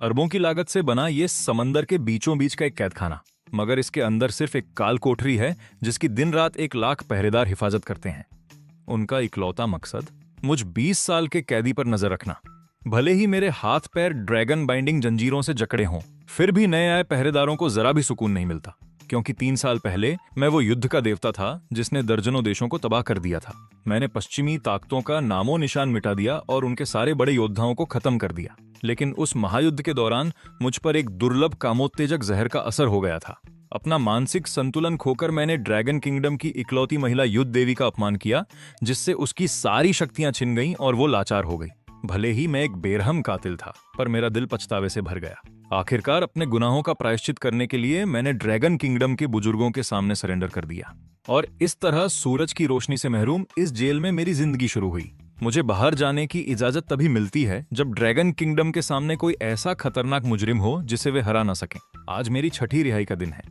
अरबों की लागत से बना ये समंदर के बीचों बीच का एक कैदखाना, मगर इसके अंदर सिर्फ एक काल कोठरी है जिसकी दिन रात 1 लाख पहरेदार हिफाजत करते हैं। उनका इकलौता मकसद मुझ 20 साल के कैदी पर नजर रखना। भले ही मेरे हाथ पैर ड्रैगन बाइंडिंग जंजीरों से जकड़े हों, फिर भी नए आए पहरेदारों को जरा भी सुकून नहीं मिलता, क्योंकि 3 साल पहले मैं वो युद्ध का देवता था जिसने दर्जनों देशों को तबाह कर दिया था। मैंने पश्चिमी ताकतों का नामो निशान मिटा दिया और उनके सारे बड़े योद्धाओं को खत्म कर दिया। लेकिन उस महायुद्ध के दौरान मुझ पर एक दुर्लभ कामोत्तेजक जहर का असर हो गया था। अपना मानसिक संतुलन खोकर मैंने ड्रैगन किंगडम की इकलौती महिला युद्ध देवी का अपमान किया, जिससे उसकी सारी शक्तियां छिन गईं और वो लाचार हो गई। भले ही मैं एक बेरहम कातिल था, पर मेरा दिल पछतावे से भर गया। आखिरकार अपने गुनाहों का प्रायश्चित करने के लिए मैंने ड्रैगन किंगडम के बुजुर्गों के सामने सरेंडर कर दिया, और इस तरह सूरज की रोशनी से महरूम इस जेल में मेरी जिंदगी शुरू हुई। मुझे बाहर जाने की इजाजत तभी मिलती है जब ड्रैगन किंगडम के सामने कोई ऐसा खतरनाक मुजरिम हो जिसे वे हरा ना सकें। आज मेरी छठी रिहाई का दिन है।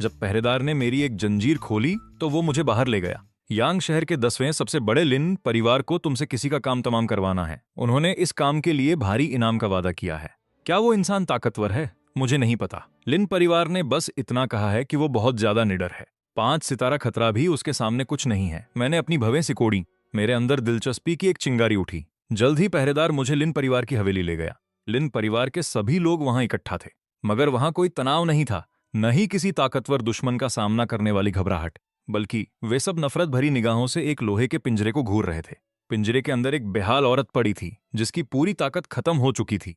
जब पहरेदार ने मेरी एक जंजीर खोली तो वो मुझे बाहर ले गया। यांग शहर के 10वें सबसे बड़े लिन परिवार को तुमसे किसी का काम तमाम करवाना है। उन्होंने इस काम के लिए भारी इनाम का वादा किया है। क्या वो इंसान ताकतवर है? मुझे नहीं पता। लिन परिवार ने बस इतना कहा है कि वो बहुत ज्यादा निडर है। 5 सितारा खतरा भी उसके सामने कुछ नहीं है। मैंने अपनी भवें सिकोड़ी। मेरे अंदर दिलचस्पी की एक चिंगारी उठी। जल्द ही पहरेदार मुझे लिन परिवार की हवेली ले गया। लिन परिवार के सभी लोग वहां इकट्ठा थे, मगर वहां कोई तनाव नहीं था, न ही किसी ताकतवर दुश्मन का सामना करने वाली घबराहट, बल्कि वे सब नफरत भरी निगाहों से एक लोहे के पिंजरे को घूर रहे थे। पिंजरे के अंदर एक बेहाल औरत पड़ी थी जिसकी पूरी ताकत खत्म हो चुकी थी।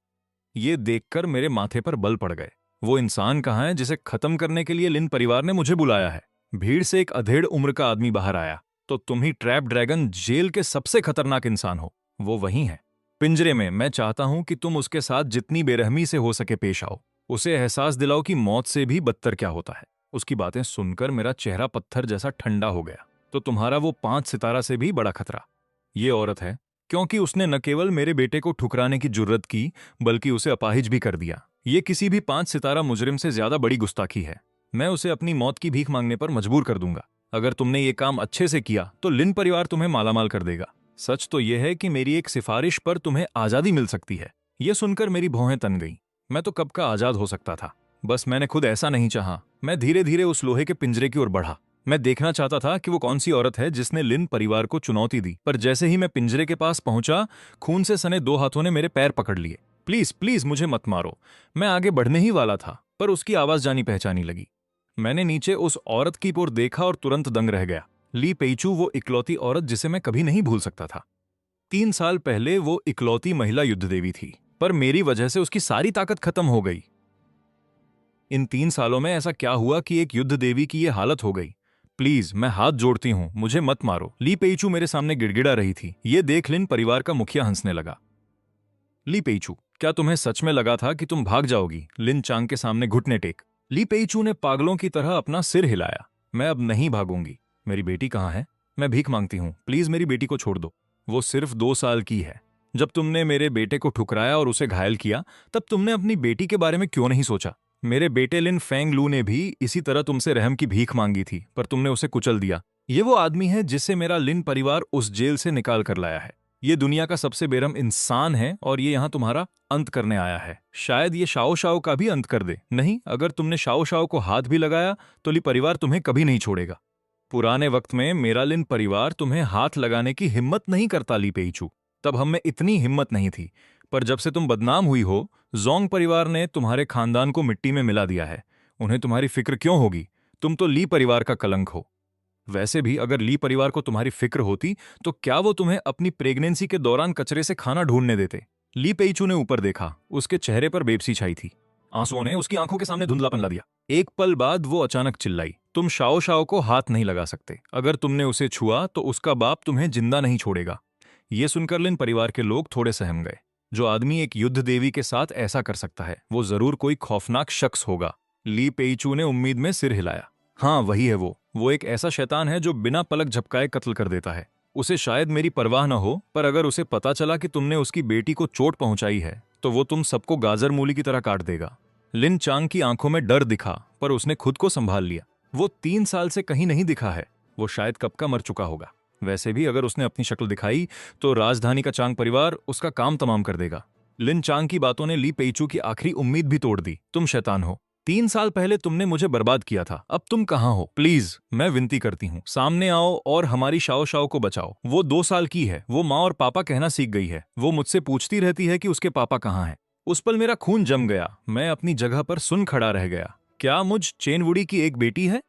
ये देखकर मेरे माथे पर बल पड़ गए। वो इंसान कहाँ है जिसे खत्म करने के लिए लिन परिवार ने मुझे बुलाया है? भीड़ से एक अधेड़ उम्र का आदमी बाहर आया। तो तुम ही ट्रैप ड्रैगन जेल के सबसे खतरनाक इंसान हो। वो वही है, पिंजरे में। मैं चाहता हूं कि तुम उसके साथ जितनी बेरहमी से हो सके पेश आओ। उसे एहसास दिलाओ कि मौत से भी बदतर क्या होता है। उसकी बातें सुनकर मेरा चेहरा पत्थर जैसा ठंडा हो गया। तो तुम्हारा वो 5 सितारा से भी बड़ा खतरा ये औरत है, क्योंकि उसने न केवल मेरे बेटे को ठुकराने की जुर्रत की, बल्कि उसे अपाहिज भी कर दिया। ये किसी भी 5 सितारा मुजरिम से ज्यादा बड़ी गुस्ताखी है। मैं उसे अपनी मौत की भीख मांगने पर मजबूर कर दूंगा। अगर तुमने ये काम अच्छे से किया तो लिन परिवार तुम्हें मालामाल कर देगा। सच तो यह है कि मेरी एक सिफारिश पर तुम्हें आजादी मिल सकती है। यह सुनकर मेरी भौहें तन गईं। मैं तो कब का आजाद हो सकता था, बस मैंने खुद ऐसा नहीं चाहा। मैं धीरे धीरे उस लोहे के पिंजरे की ओर बढ़ा। मैं देखना चाहता था कि वो कौन सी औरत है जिसने लिन परिवार को चुनौती दी। पर जैसे ही मैं पिंजरे के पास पहुंचा, खून से सने 2 हाथों ने मेरे पैर पकड़ लिए। प्लीज प्लीज मुझे मत मारो। मैं आगे बढ़ने ही वाला था, पर उसकी आवाज जानी पहचानी लगी। मैंने नीचे उस औरत की ओर देखा और तुरंत दंग रह गया। ली पेइचू, वो इकलौती औरत जिसे मैं कभी नहीं भूल सकता था। 3 साल पहले वो इकलौती महिला युद्ध देवी थी, पर मेरी वजह से उसकी सारी ताकत खत्म हो गई। इन 3 सालों में ऐसा क्या हुआ कि एक युद्ध देवी की ये हालत हो गई? प्लीज, मैं हाथ जोड़ती हूं, मुझे मत मारो। ली पेइचू मेरे सामने गिड़गिड़ा रही थी। ये देख लिन परिवार का मुखिया हंसने लगा। ली पेइचू, क्या तुम्हें सच में लगा था कि तुम भाग जाओगी? लिन चांग के सामने घुटने टेक। ली पेइचू ने पागलों की तरह अपना सिर हिलाया। मैं अब नहीं भागूंगी। मेरी बेटी कहाँ है? मैं भीख मांगती हूँ, प्लीज मेरी बेटी को छोड़ दो। वो सिर्फ 2 साल की है। जब तुमने मेरे बेटे को ठुकराया और उसे घायल किया, तब तुमने अपनी बेटी के बारे में क्यों नहीं सोचा? मेरे बेटे लिन फेंग लू ने भी इसी तरह तुमसे रहम की भीख मांगी थी, पर तुमने उसे कुचल दिया। ये वो आदमी है जिसे मेरा लिन परिवार उस जेल से निकाल कर लाया है। ये दुनिया का सबसे बेरहम इंसान है और ये यहाँ तुम्हारा अंत करने आया है। शायद ये शाओ शाओ का भी अंत कर दे। नहीं, अगर तुमने शाओ शाओ को हाथ भी लगाया तो ली परिवार तुम्हें कभी नहीं छोड़ेगा। पुराने वक्त में मेरा लिन परिवार तुम्हें हाथ लगाने की हिम्मत नहीं करता ली पेइचू। तब हम में इतनी हिम्मत नहीं थी, पर जब से तुम बदनाम हुई हो, जोंग परिवार ने तुम्हारे खानदान को मिट्टी में मिला दिया है। उन्हें तुम्हारी फिक्र क्यों होगी? तुम तो ली परिवार का कलंक हो। वैसे भी अगर ली परिवार को तुम्हारी फिक्र होती तो क्या वो तुम्हें अपनी प्रेगनेंसी के दौरान कचरे से खाना ढूंढने देते? ली पेइचू ने ऊपर देखा। उसके चेहरे पर बेबसी छाई थी। आंसुओं ने उसकी आंखों के सामने धुंधलापन ला दिया। एक पल बाद वो अचानक चिल्लाई, तुम शाओ शाओ को हाथ नहीं लगा सकते। अगर तुमने उसे छुआ तो उसका बाप तुम्हें जिंदा नहीं छोड़ेगा। ये सुनकर लिन परिवार के लोग थोड़े सहम गए। जो आदमी एक युद्ध देवी के साथ ऐसा कर सकता है, वो जरूर कोई खौफनाक शख्स होगा। ली पेइचू ने उम्मीद में सिर हिलाया। हाँ, वही है वो एक ऐसा शैतान है जो बिना पलक झपकाए कत्ल कर देता है। उसे शायद मेरी परवाह न हो, पर अगर उसे पता चला कि तुमने उसकी बेटी को चोट पहुंचाई है तो वो तुम सबको गाजर मूली की तरह काट देगा। लिन चांग की आंखों में डर दिखा, पर उसने खुद को संभाल लिया। वो 3 साल से कहीं नहीं दिखा है। वो शायद कब का मर चुका होगा। वैसे भी अगर उसने अपनी शक्ल दिखाई तो राजधानी का चांग परिवार उसका काम तमाम कर देगा। लिन चांग की बातों ने ली पेइचू की आखिरी उम्मीद भी तोड़ दी। तुम शैतान हो। 3 साल पहले तुमने मुझे बर्बाद किया था, अब तुम कहाँ हो? प्लीज, मैं विनती करती हूँ, सामने आओ और हमारी शाओ शाओ को बचाओ। वो 2 साल की है, वो माँ और पापा कहना सीख गई है। वो मुझसे पूछती रहती है कि उसके पापा कहाँ हैं। उस पल मेरा खून जम गया। मैं अपनी जगह पर सुन खड़ा रह गया। क्या मुझ चेनवुडी की एक बेटी है?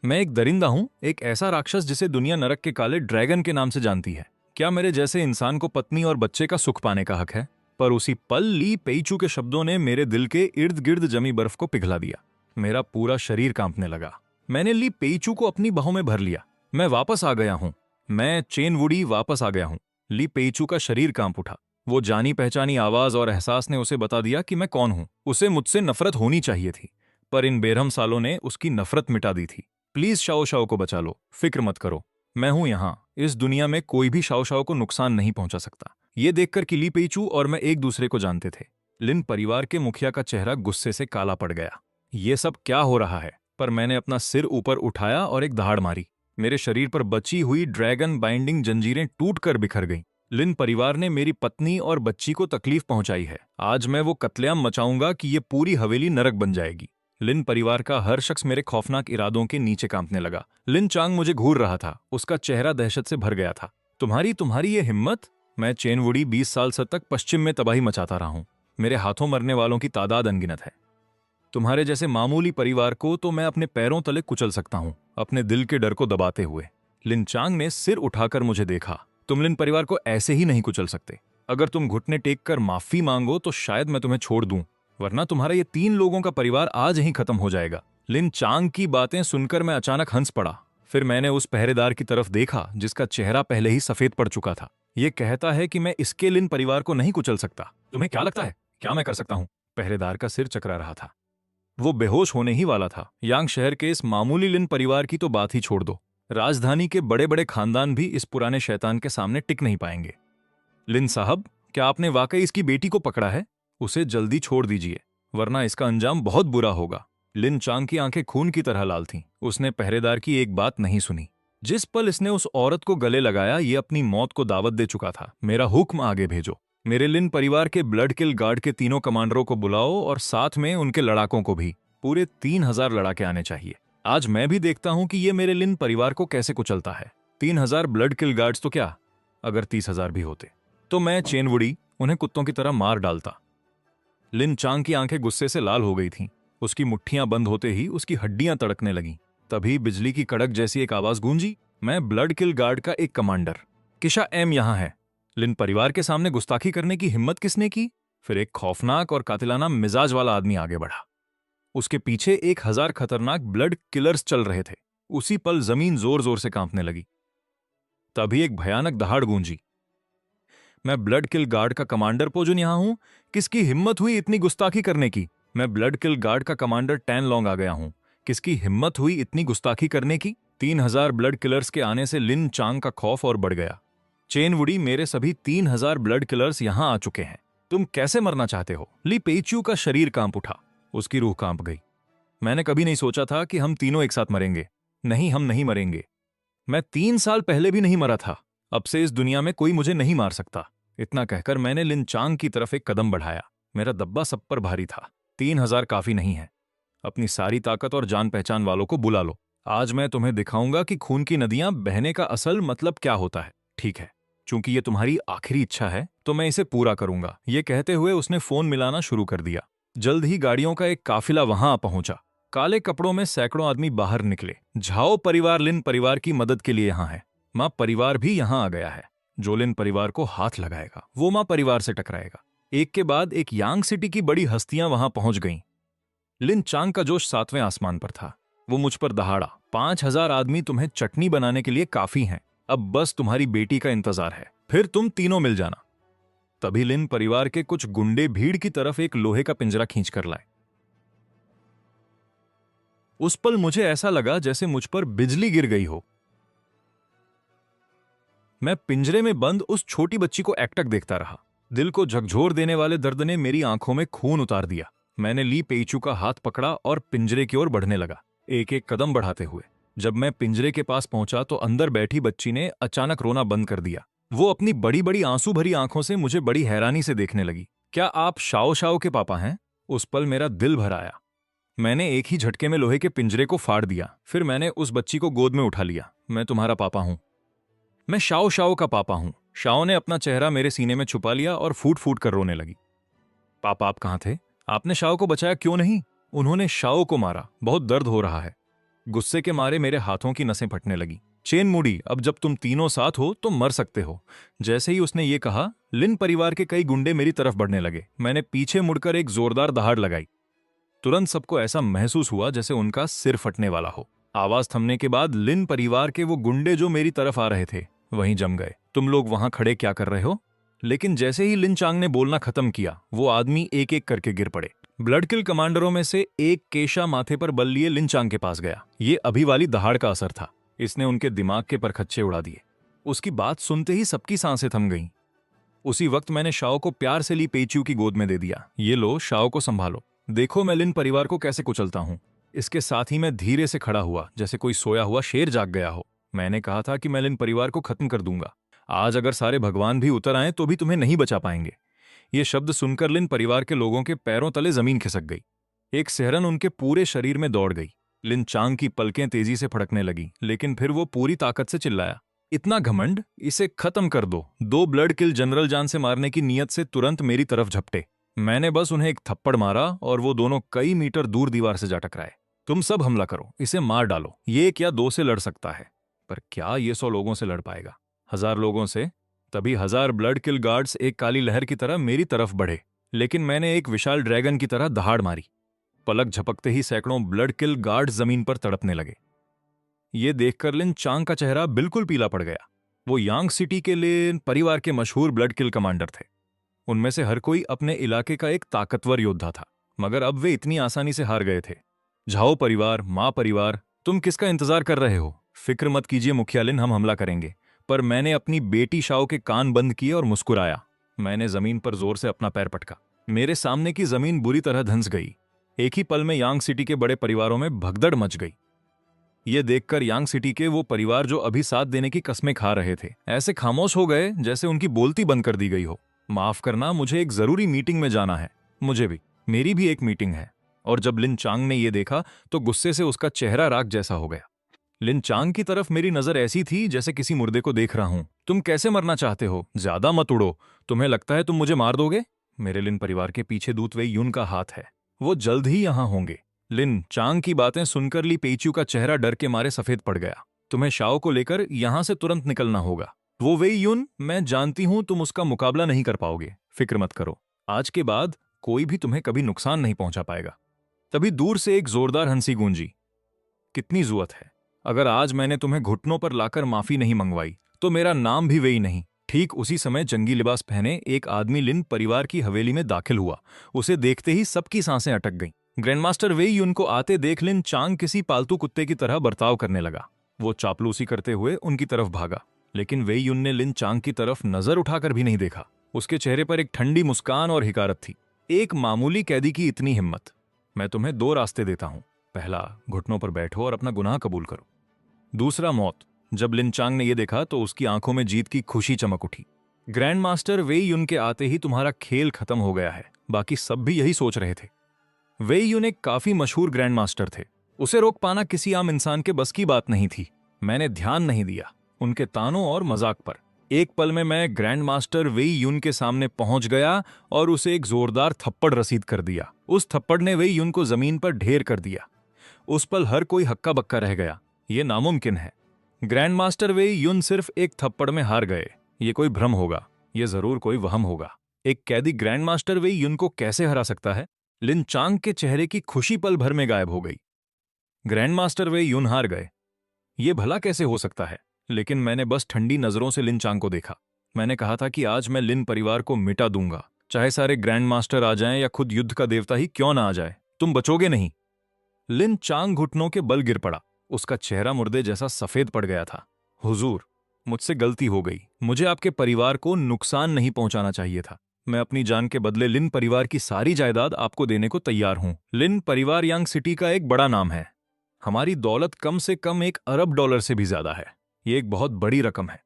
मैं एक दरिंदा हूं, एक ऐसा राक्षस जिसे दुनिया नरक के काले ड्रैगन के नाम से जानती है। क्या मेरे जैसे इंसान को पत्नी और बच्चे का सुख पाने का हक है? पर उसी पल ली पेइचू के शब्दों ने मेरे दिल के इर्द गिर्द जमी बर्फ को पिघला दिया। मेरा पूरा शरीर कांपने लगा। मैंने ली पेइचू को अपनी बाहों में भर लिया। मैं वापस आ गया हूं। मैं चेनवुडी वापस आ गया हूं। ली पेइचू का शरीर कांप उठा। वो जानी पहचानी आवाज और एहसास ने उसे बता दिया कि मैं कौन हूं। उसे मुझसे नफरत होनी चाहिए थी, पर इन बेरहम सालों ने उसकी नफरत मिटा दी थी। प्लीज शाओ शाओ को बचा लो, फिक्र मत करो। मैं हूं यहां। इस दुनिया में कोई भी शाओ शाओ को नुकसान नहीं पहुंचा सकता। ये देखकर कि ली पेइचू और मैं एक दूसरे को जानते थे। लिन परिवार के मुखिया का चेहरा गुस्से से काला पड़ गया। ये सब क्या हो रहा है? पर मैंने अपना सिर ऊपर उठाया और एक दहाड़ मारी। मेरे शरीर पर बची हुई ड्रैगन बाइंडिंग जंजीरें टूटकर बिखर गईं। लिन परिवार ने मेरी पत्नी और बच्ची को तकलीफ पहुंचाई है। आज मैं वो कत्लेआम मचाऊंगा कि ये पूरी हवेली नरक बन जाएगी। लिन परिवार का हर शख्स मेरे खौफनाक इरादों के नीचे कांपने लगा। लिन चांग मुझे घूर रहा था। उसका चेहरा दहशत से भर गया था। तुम्हारी ये हिम्मत? मैं चेनवुडी 20 साल से तक पश्चिम में तबाही मचाता रहा हूं। मेरे हाथों मरने वालों की तादाद अनगिनत है। तुम्हारे जैसे मामूली परिवार को तो मैं अपने पैरों तले कुचल सकता हूं, अपने दिल के डर को दबाते हुए। लिन चांग ने सिर उठाकर मुझे देखा। तुम लिन परिवार को ऐसे ही नहीं कुचल सकते। अगर तुम घुटने टेक कर माफी मांगो तो शायद मैं तुम्हें छोड़ दूं, वरना तुम्हारा ये 3 लोगों का परिवार आज ही खत्म हो जाएगा। लिन चांग की बातें सुनकर मैं अचानक हंस पड़ा। फिर मैंने उस पहरेदार की तरफ देखा जिसका चेहरा पहले ही सफेद पड़ चुका था। ये कहता है कि मैं इसके लिन परिवार को नहीं कुचल सकता। तुम्हें क्या लगता है, क्या मैं कर सकता हूं? पहरेदार का सिर चकरा रहा था। वो बेहोश होने ही वाला था। यांग शहर के इस मामूली लिन परिवार की तो बात ही छोड़ दो। राजधानी के बड़े बड़े खानदान भी इस पुराने शैतान के सामने टिक नहीं पाएंगे। लिन साहब, क्या आपने वाकई इसकी बेटी को पकड़ा है? उसे जल्दी छोड़ दीजिए, वरना इसका अंजाम बहुत बुरा होगा। लिन चांग की आंखें खून की तरह लाल थीं। उसने पहरेदार की एक बात नहीं सुनी। जिस पल इसने उस औरत को गले लगाया, ये अपनी मौत को दावत दे चुका था। मेरा हुक्म आगे भेजो। मेरे लिन परिवार के ब्लड किल गार्ड के 3 कमांडरों को बुलाओ और साथ में उनके लड़ाकों को भी। पूरे 3000 लड़ाके आने चाहिए। आज मैं भी देखता हूं कि ये मेरे लिन परिवार को कैसे कुचलता है। 3000 ब्लड किल गार्ड्स तो क्या, अगर 30,000 भी होते तो मैं चेनवुडी उन्हें कुत्तों की तरह मार डालता। लिन चांग की आंखें गुस्से से लाल हो गई थीं। उसकी मुट्ठियां बंद होते ही उसकी हड्डियां तड़कने लगीं। तभी बिजली की कड़क जैसी एक आवाज गूंजी। मैं ब्लड किल गार्ड का एक कमांडर किशा एम यहां है। लिन परिवार के सामने गुस्ताखी करने की हिम्मत किसने की? फिर एक खौफनाक और कातिलाना मिजाज वाला आदमी आगे बढ़ा। उसके पीछे 1000 खतरनाक ब्लड किलर्स चल रहे थे। उसी पल जमीन जोर जोर से कांपने लगी। तभी एक भयानक दहाड़ गूंजी। मैं ब्लड किल गार्ड का कमांडर पोजुन यहां हूं। किसकी हिम्मत हुई इतनी गुस्ताखी करने की? मैं ब्लड किल गार्ड का कमांडर टैन लॉन्ग आ गया हूं। किसकी हिम्मत हुई इतनी गुस्ताखी करने की? 3000 ब्लड किलर्स के आने से लिन चांग का खौफ और बढ़ गया। चेनवुडी, मेरे सभी 3000 ब्लड किलर्स यहां आ चुके हैं। तुम कैसे मरना चाहते हो? ली पेइचू का शरीर कांप उठा। उसकी रूह कांप गई। मैंने कभी नहीं सोचा था कि हम तीनों एक साथ मरेंगे। नहीं, हम नहीं मरेंगे। मैं 3 साल पहले भी नहीं मरा था। अब से इस दुनिया में कोई मुझे नहीं मार सकता। इतना कहकर मैंने लिन चांग की तरफ एक कदम बढ़ाया। मेरा दब्बा सब पर भारी था। 3000 काफी नहीं है। अपनी सारी ताकत और जान पहचान वालों को बुला लो। आज मैं तुम्हें दिखाऊंगा कि खून की नदियां बहने का असल मतलब क्या होता है। ठीक है, चूंकि ये तुम्हारी आखिरी इच्छा है तो मैं इसे पूरा करूंगा। ये कहते हुए उसने फोन मिलाना शुरू कर दिया। जल्द ही गाड़ियों का एक काफिला वहां आ पहुंचा। काले कपड़ों में सैकड़ों आदमी बाहर निकले। झाओ परिवार लिन परिवार की मदद के लिए यहां है। मां परिवार भी यहां आ गया है। जो लिन परिवार को हाथ लगाएगा वो मां परिवार से टकराएगा। एक के बाद एक यांग सिटी की बड़ी हस्तियां वहां पहुंच गईं। लिन चांग का जोश 7वें आसमान पर था। वो मुझ पर दहाड़ा। 5000 आदमी तुम्हें चटनी बनाने के लिए काफी हैं। अब बस तुम्हारी बेटी का इंतजार है, फिर तुम तीनों मिल जाना। तभी लिन परिवार के कुछ गुंडे भीड़ की तरफ एक लोहे का पिंजरा खींच कर लाए। उस पल मुझे ऐसा लगा जैसे मुझ पर बिजली गिर गई हो। मैं पिंजरे में बंद उस छोटी बच्ची को एकटक देखता रहा। दिल को झकझोर देने वाले दर्द ने मेरी आंखों में खून उतार दिया। मैंने ली पेइचू का हाथ पकड़ा और पिंजरे की ओर बढ़ने लगा, एक एक कदम बढ़ाते हुए। जब मैं पिंजरे के पास पहुंचा तो अंदर बैठी बच्ची ने अचानक रोना बंद कर दिया। वो अपनी बड़ी बड़ी आंसू भरी आंखों से मुझे बड़ी हैरानी से देखने लगी। क्या आप शाओ शाओ के पापा हैं? उस पल मेरा दिल भर आया। मैंने एक ही झटके में लोहे के पिंजरे को फाड़ दिया। फिर मैंने उस बच्ची को गोद में उठा लिया। मैं तुम्हारा पापा हूं। मैं शाओ शाओ का पापा हूं। शाओ ने अपना चेहरा मेरे सीने में छुपा लिया और फूट फूट कर रोने लगी। पापा, आप कहां थे? आपने शाओ को बचाया क्यों नहीं? उन्होंने शाओ को मारा। बहुत दर्द हो रहा है। गुस्से के मारे मेरे हाथों की नसें फटने लगी। चेन मुड़ी, अब जब तुम तीनों साथ हो तो मर सकते हो। जैसे ही उसने ये कहा, लिन परिवार के कई गुंडे मेरी तरफ बढ़ने लगे। मैंने पीछे मुड़कर एक जोरदार दहाड़ लगाई। तुरंत सबको ऐसा महसूस हुआ जैसे उनका सिर फटने वाला हो। आवाज थमने के बाद लिन परिवार के वो गुंडे जो मेरी तरफ आ रहे थे वहीं जम गए। तुम लोग वहां खड़े क्या कर रहे हो? लेकिन जैसे ही लिन चांग ने बोलना खत्म किया, वो आदमी एक एक करके गिर पड़े। ब्लड किल कमांडरों में से एक केशा माथे पर बल लिए लिन चांग के पास गया। ये अभी वाली दहाड़ का असर था। इसने उनके दिमाग के परखच्चे उड़ा दिए। उसकी बात सुनते ही सबकी सांसें थम गईं। उसी वक्त मैंने शाओ को प्यार से ली पेच्यू की गोद में दे दिया। ये लो, शाओ को संभालो। देखो मैं लिन परिवार को कैसे कुचलता हूं। इसके साथ ही मैं धीरे से खड़ा हुआ, जैसे कोई सोया हुआ शेर जाग गया हो। मैंने कहा था कि मैं लिन परिवार को खत्म कर दूंगा। आज अगर सारे भगवान भी उतर आए तो भी तुम्हें नहीं बचा पाएंगे। ये शब्द सुनकर लिन परिवार के लोगों के पैरों तले जमीन खिसक गई। एक सिहरन उनके पूरे शरीर में दौड़ गई। लिन चांग की पलकें तेजी से फड़कने लगी, लेकिन फिर वो पूरी ताकत से चिल्लाया, इतना घमंड, इसे खत्म कर दो। दो ब्लड किल जनरल जान से मारने की नीयत से तुरंत मेरी तरफ झपटे। मैंने बस उन्हें एक थप्पड़ मारा और वो दोनों कई मीटर दूर दीवार से जा टकराए। तुम सब हमला करो, इसे मार डालो। ये एक या दो से लड़ सकता है, पर क्या ये 100 लोगों से लड़ पाएगा? 1000 लोगों से? तभी 1000 ब्लड किल गार्ड्स एक काली लहर की तरह मेरी तरफ बढ़े। लेकिन मैंने एक विशाल ड्रैगन की तरह दहाड़ मारी। पलक झपकते ही सैकड़ों ब्लड किल गार्ड्स जमीन पर तड़पने लगे। ये देखकर लिन चांग का चेहरा बिल्कुल पीला पड़ गया। वो यांग सिटी के लिन परिवार के मशहूर ब्लड किल कमांडर थे। उनमें से हर कोई अपने इलाके का एक ताकतवर योद्धा था, मगर अब वे इतनी आसानी से हार गए थे। झाओ परिवार, मां परिवार, तुम किसका इंतजार कर रहे हो? फिक्र मत कीजिए मुखिया लिन, हम हमला करेंगे। पर मैंने अपनी बेटी शाओ के कान बंद किए और मुस्कुराया। मैंने जमीन पर जोर से अपना पैर पटका। मेरे सामने की जमीन बुरी तरह धंस गई। एक ही पल में यांग सिटी के बड़े परिवारों में भगदड़ मच गई। ये देखकर यांग सिटी के वो परिवार जो अभी साथ देने की कस्में खा रहे थे, ऐसे खामोश हो गए जैसे उनकी बोलती बंद कर दी गई हो। माफ करना, मुझे एक जरूरी मीटिंग में जाना है। मुझे भी, मेरी भी एक मीटिंग है। और जब लिन चांग ने यह देखा तो गुस्से से उसका चेहरा राख जैसा हो गया। लिन चांग की तरफ मेरी नजर ऐसी थी जैसे किसी मुर्दे को देख रहा हूं। तुम कैसे मरना चाहते हो? ज्यादा मत उड़ो। तुम्हें लगता है तुम मुझे मार दोगे? मेरे लिन परिवार के पीछे दूत वेई यून का हाथ है। वो जल्द ही यहां होंगे। लिन चांग की बातें सुनकर ली पेच्यू का चेहरा डर के मारे सफेद पड़ गया। तुम्हें शाओ को लेकर यहां से तुरंत निकलना होगा। वो वेई यून, मैं जानती हूं तुम उसका मुकाबला नहीं कर पाओगे। फिक्र मत करो, आज के बाद कोई भी तुम्हें कभी नुकसान नहीं पहुंचा पाएगा। तभी दूर से एक जोरदार हंसी गूंजी। कितनी जुअत है! अगर आज मैंने तुम्हें घुटनों पर लाकर माफी नहीं मंगवाई तो मेरा नाम भी वेई नहीं। ठीक उसी समय जंगी लिबास पहने एक आदमी लिन परिवार की हवेली में दाखिल हुआ। उसे देखते ही सबकी सांसें अटक गईं। ग्रैंडमास्टर वेई यून को आते देख लिन चांग किसी पालतू कुत्ते की तरह बर्ताव करने लगा। वो चापलूसी करते हुए उनकी तरफ भागा, लेकिन वेई यून ने लिन चांग की तरफ नजर उठाकर भी नहीं देखा। उसके चेहरे पर एक ठंडी मुस्कान और हिकारत थी। एक मामूली कैदी की इतनी हिम्मत! मैं तुम्हें 2 रास्ते देता हूं। पहला, घुटनों पर बैठो और अपना गुनाह कबूल करो। दूसरा, मौत। जब लिन चांग ने यह देखा तो उसकी आंखों में जीत की खुशी चमक उठी। ग्रैंड मास्टर वेई यून के आते ही तुम्हारा खेल खत्म हो गया है। बाकी सब भी यही सोच रहे थे। वेई यून एक काफी मशहूर ग्रैंड मास्टर थे। उसे रोक पाना किसी आम इंसान के बस की बात नहीं थी। मैंने ध्यान नहीं दिया उनके तानों और मजाक पर। एक पल में मैं ग्रैंड मास्टर वेई यून के सामने पहुंच गया और उसे एक जोरदार थप्पड़ रसीद कर दिया। उस थप्पड़ ने वेई यून को जमीन पर ढेर कर दिया। उस पल हर कोई हक्का बक्का रह गया। यह नामुमकिन है। ग्रैंड मास्टर वेई यून सिर्फ एक थप्पड़ में हार गए। ये कोई भ्रम होगा, यह जरूर कोई वहम होगा। एक कैदी ग्रैंड मास्टर वेई यून को कैसे हरा सकता है? लिन चांग के चेहरे की खुशी पल भर में गायब हो गई। ग्रैंड मास्टर वेई यून हार गए, ये भला कैसे हो सकता है? लेकिन मैंने बस ठंडी नजरों से लिन चांग को देखा। मैंने कहा था कि आज मैं लिन परिवार को मिटा दूंगा, चाहे सारे ग्रैंड मास्टर आ जाएं या खुद युद्ध का देवता ही क्यों ना आ जाए। तुम बचोगे नहीं। लिन चांग घुटनों के बल गिर पड़ा। उसका चेहरा मुर्दे जैसा सफेद पड़ गया था। हुजूर, मुझसे गलती हो गई। मुझे आपके परिवार को नुकसान नहीं पहुंचाना चाहिए था। मैं अपनी जान के बदले लिन परिवार की सारी जायदाद आपको देने को तैयार हूं। लिन परिवार यांग सिटी का एक बड़ा नाम है। हमारी दौलत कम से कम $1 अरब से भी ज्यादा है। ये एक बहुत बड़ी रकम है।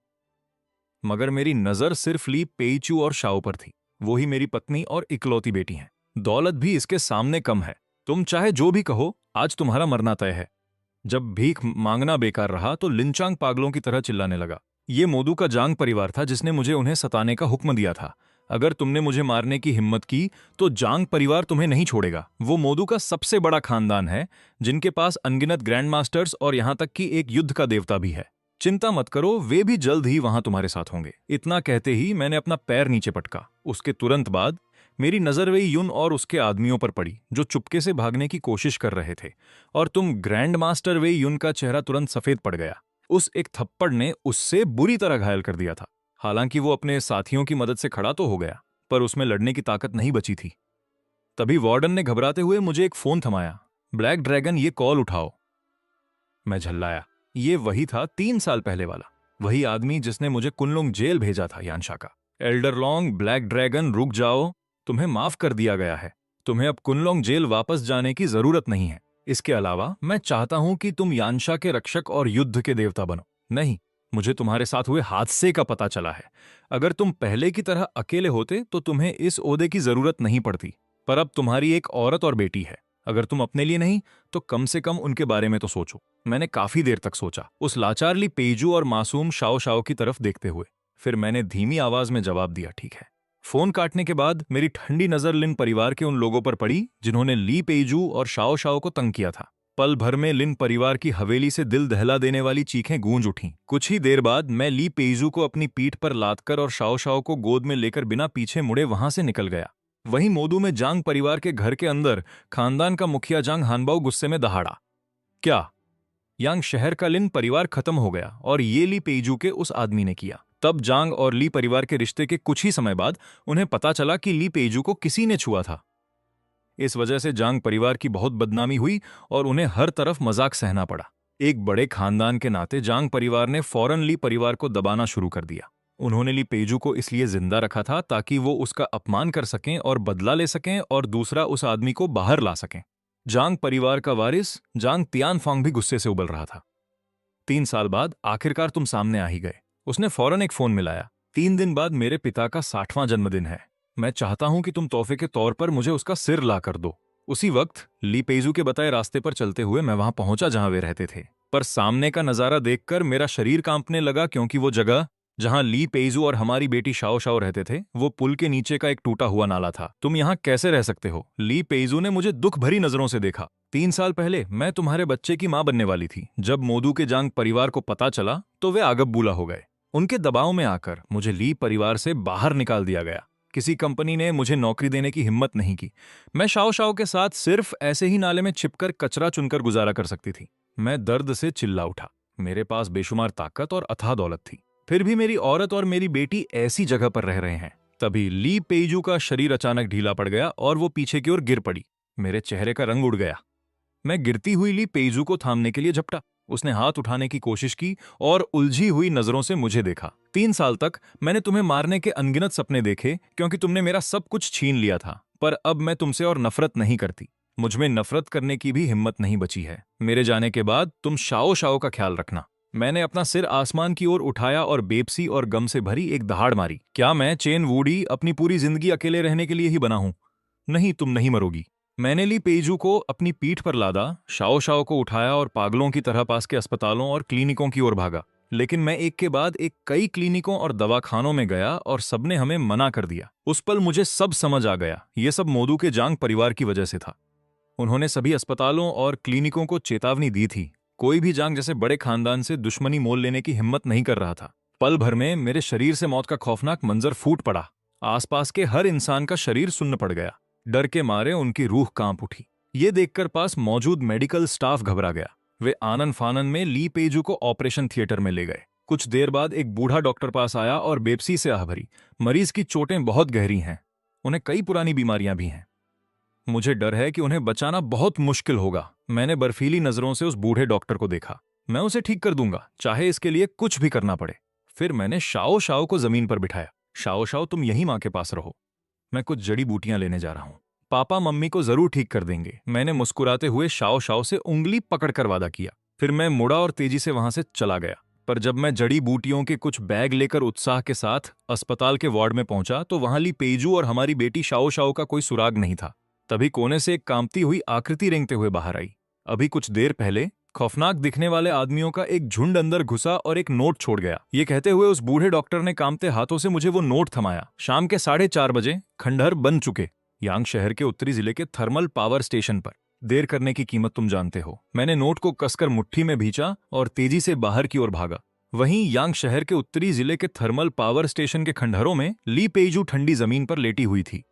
मगर मेरी नजर सिर्फ ली पेइचू और शाओ पर थी। वो ही मेरी पत्नी और इकलौती बेटी हैं। दौलत भी इसके सामने कम है। तुम चाहे जो भी कहो, आज तुम्हारा मरना तय है। जब भीख मांगना बेकार रहा तो लिनचांग पागलों की तरह चिल्लाने लगा। ये मोदू का जांग परिवार था जिसने मुझे उन्हें सताने का हुक्म दिया था। अगर तुमने मुझे मारने की हिम्मत की तो जांग परिवार तुम्हें नहीं छोड़ेगा। वो मोदू का सबसे बड़ा खानदान है, जिनके पास अनगिनत ग्रैंड मास्टर्स और यहां तक कि एक युद्ध का देवता भी है। चिंता मत करो, वे भी जल्द ही वहां तुम्हारे साथ होंगे। इतना कहते ही मैंने अपना पैर नीचे पटका। उसके तुरंत बाद मेरी नजर वेई युन और उसके आदमियों पर पड़ी, जो चुपके से भागने की कोशिश कर रहे थे। और तुम ग्रैंड मास्टर वेई युन का चेहरा तुरंत सफेद पड़ गया। उस एक थप्पड़ ने उससे बुरी तरह घायल कर दिया था। हालांकि वो अपने साथियों की मदद से खड़ा तो हो गया, पर उसमें लड़ने की ताकत नहीं बची थी। तभी वार्डन ने घबराते हुए मुझे एक फोन थमाया। ब्लैक ड्रैगन, ये कॉल उठाओ। मैं झल्लाया। ये वही था 3 साल पहले वाला, वही आदमी जिसने मुझे कुनलुंग जेल भेजा था यानशा का। एल्डर लॉन्ग, ब्लैक ड्रैगन, रुक जाओ। तुम्हें माफ कर दिया गया है। तुम्हें अब कुनलुंग जेल वापस जाने की जरूरत नहीं है। इसके अलावा मैं चाहता हूं कि तुम यानशा के रक्षक और युद्ध के देवता बनो। नहीं, मुझे तुम्हारे साथ हुए हादसे का पता चला है। अगर तुम पहले की तरह अकेले होते तो तुम्हें इस ओहदे की जरूरत नहीं पड़ती। पर अब तुम्हारी एक औरत और बेटी है। अगर तुम अपने लिए नहीं तो कम से कम उनके बारे में तो सोचो। मैंने काफी देर तक सोचा, उस लाचारली पेजू और मासूम शाओ शाओ की तरफ देखते हुए। फिर मैंने धीमी आवाज में जवाब दिया, ठीक है। फोन काटने के बाद मेरी ठंडी नजर लिन परिवार के उन लोगों पर पड़ी जिन्होंने ली पेजू और शाओ शाओ को तंग किया था। पल भर में लिन परिवार की हवेली से दिल दहला देने वाली चीखें गूंज उठीं। कुछ ही देर बाद मैं ली पेजू को अपनी पीठ पर लादकर और शाओ शाओ को गोद में लेकर बिना पीछे मुड़े वहां से निकल गया। वहीं मोदू में जांग परिवार के घर के अंदर खानदान का मुखिया जांग हानबाओ गुस्से में दहाड़ा। क्या? यांग शहर का लिन परिवार खत्म हो गया और ये ली पेजू के उस आदमी ने किया। तब जांग और ली परिवार के रिश्ते के कुछ ही समय बाद उन्हें पता चला कि ली पेजू को किसी ने छुआ था। इस वजह से जांग परिवार की बहुत बदनामी हुई और उन्हें हर तरफ मजाक सहना पड़ा। एक बड़े खानदान के नाते जांग परिवार ने फौरन ली परिवार को दबाना शुरू कर दिया। उन्होंने ली पेजू को इसलिए जिंदा रखा था ताकि वो उसका अपमान कर सकें और बदला ले सकें, और दूसरा उस आदमी को बाहर ला सकें। जांग परिवार का वारिस जांग तियानफांग भी गुस्से से उबल रहा था। 3 साल बाद आखिरकार तुम सामने आ ही गए। उसने फौरन एक फोन मिलाया। 3 दिन बाद मेरे पिता का 60वां जन्मदिन है। मैं चाहता हूं कि तुम तोहफे के तौर पर मुझे उसका सिर ला कर दो। उसी वक्त ली पेजू के बताए रास्ते पर चलते हुए मैं वहां पहुंचा जहां वे रहते थे। पर सामने का नजारा देखकर मेरा शरीर कांपने लगा, क्योंकि वो जगह जहां ली पेजू और हमारी बेटी शाओ शाओ रहते थे वो पुल के नीचे का एक टूटा हुआ नाला था। तुम यहाँ कैसे रह सकते हो? ली पेजू ने मुझे दुख भरी नजरों से देखा। 3 साल पहले मैं तुम्हारे बच्चे की मां बनने वाली थी। जब मोदू के जांग परिवार को पता चला तो वे आगबबूला हो गए। उनके दबाव में आकर मुझे ली परिवार से बाहर निकाल दिया गया। किसी कंपनी ने मुझे नौकरी देने की हिम्मत नहीं की। मैं शाओ शाओ के साथ सिर्फ ऐसे ही नाले में छिपकर कचरा चुनकर गुजारा कर सकती थी। मैं दर्द से चिल्ला उठा। मेरे पास बेशुमार ताकत और अथाह दौलत थी, फिर भी मेरी औरत और मेरी बेटी ऐसी जगह पर रह रहे हैं। तभी ली पेजू का शरीर अचानक ढीला पड़ गया और वो पीछे की ओर गिर पड़ी। मेरे चेहरे का रंग उड़ गया। मैं गिरती हुई ली पेजू को थामने के लिए झपटा। उसने हाथ उठाने की कोशिश की और उलझी हुई नजरों से मुझे देखा। 3 साल तक मैंने तुम्हें मारने के अनगिनत सपने देखे, क्योंकि तुमने मेरा सब कुछ छीन लिया था। पर अब मैं तुमसे और नफरत नहीं करती। मुझमें नफरत करने की भी हिम्मत नहीं बची है। मेरे जाने के बाद तुम शाओ शाओ का ख्याल रखना। मैंने अपना सिर आसमान की ओर उठाया और बेबसी और गम से भरी एक दहाड़ मारी। क्या मैं चेन वूडी अपनी पूरी जिंदगी अकेले रहने के लिए ही बना हूं? नहीं, तुम नहीं मरोगी। मैंने ली पेजू को अपनी पीठ पर लादा, शाओ शाओ को उठाया और पागलों की तरह पास के अस्पतालों और क्लिनिकों की ओर भागा। लेकिन मैं एक के बाद एक कई क्लिनिकों और दवाखानों में गया और सबने हमें मना कर दिया। उस पल मुझे सब समझ आ गया। ये सब मोदू के जांग परिवार की वजह से था। उन्होंने सभी अस्पतालों और क्लिनिकों को चेतावनी दी थी। कोई भी जांग जैसे बड़े खानदान से दुश्मनी मोल लेने की हिम्मत नहीं कर रहा था। पल भर में मेरे शरीर से मौत का खौफनाक मंजर फूट पड़ा। आसपास के हर इंसान का शरीर सुन्न पड़ गया। डर के मारे उनकी रूह कांप उठी। ये देखकर पास मौजूद मेडिकल स्टाफ घबरा गया। वे आनन फानन में ली पेजू को ऑपरेशन थिएटर में ले गए। कुछ देर बाद एक बूढ़ा डॉक्टर पास आया और बेबसी से आह भरी, मरीज की चोटें बहुत गहरी हैं। उन्हें कई पुरानी बीमारियां भी हैं। मुझे डर है कि उन्हें बचाना बहुत मुश्किल होगा। मैंने बर्फीली नजरों से उस बूढ़े डॉक्टर को देखा। मैं उसे ठीक कर दूंगा, चाहे इसके लिए कुछ भी करना पड़े। फिर मैंने शाओ शाओ को जमीन पर बिठाया। शाओ शाओ, तुम यहीं मां के पास रहो। मैं कुछ जड़ी बूटियां लेने जा रहा हूं। पापा मम्मी को जरूर ठीक कर देंगे। मैंने मुस्कुराते हुए शाओ शाओ से उंगली पकड़कर वादा किया। फिर मैं मुड़ा और तेजी से वहां से चला गया। पर जब मैं जड़ी बूटियों के कुछ बैग लेकर उत्साह के साथ अस्पताल के वार्ड में पहुंचा तो वहां ली पेजू और हमारी बेटी शाओ शाओ का कोई सुराग नहीं था। तभी कोने से एक कांपती हुई आकृति रेंगते हुए बाहर आई। अभी कुछ देर पहले खौफनाक दिखने वाले आदमियों का एक झुंड अंदर घुसा और एक नोट छोड़ गया। ये कहते हुए उस बूढ़े डॉक्टर ने कांपते हाथों से मुझे वो नोट थमाया। शाम के 4:30 बजे खंडहर बन चुके यांग शहर के उत्तरी जिले के थर्मल पावर स्टेशन पर। देर करने की कीमत तुम जानते हो। मैंने नोट को कसकर मुट्ठी में भींचा और तेजी से बाहर की ओर भागा। वहीं यांग शहर के उत्तरी जिले के थर्मल पावर स्टेशन के खंडहरों में ली पेजू ठंडी जमीन पर लेटी हुई थी।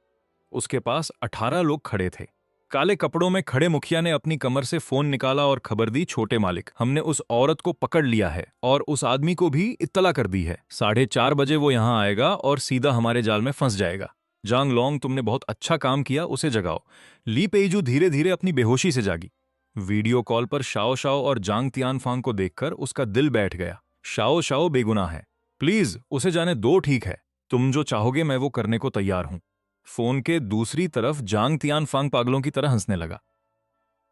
उसके पास 18 लोग खड़े थे। काले कपड़ों में खड़े मुखिया ने अपनी कमर से फोन निकाला और खबर दी, छोटे मालिक, हमने उस औरत को पकड़ लिया है और उस आदमी को भी इत्तला कर दी है। 4:30 बजे वो यहां आएगा और सीधा हमारे जाल में फंस जाएगा। जांग लोंग, तुमने बहुत अच्छा काम किया, उसे जगाओ। ली पेइजू धीरे धीरे अपनी बेहोशी से जागी। वीडियो कॉल पर शाओ शाओ और जांग तियानफांग को देखकर उसका दिल बैठ गया। शाओ शाओ बेगुनाह है, प्लीज उसे जाने दो, ठीक है? तुम जो चाहोगे मैं वो करने को तैयार हूं। फोन के दूसरी तरफ जांग तियानफांग पागलों की तरह हंसने लगा।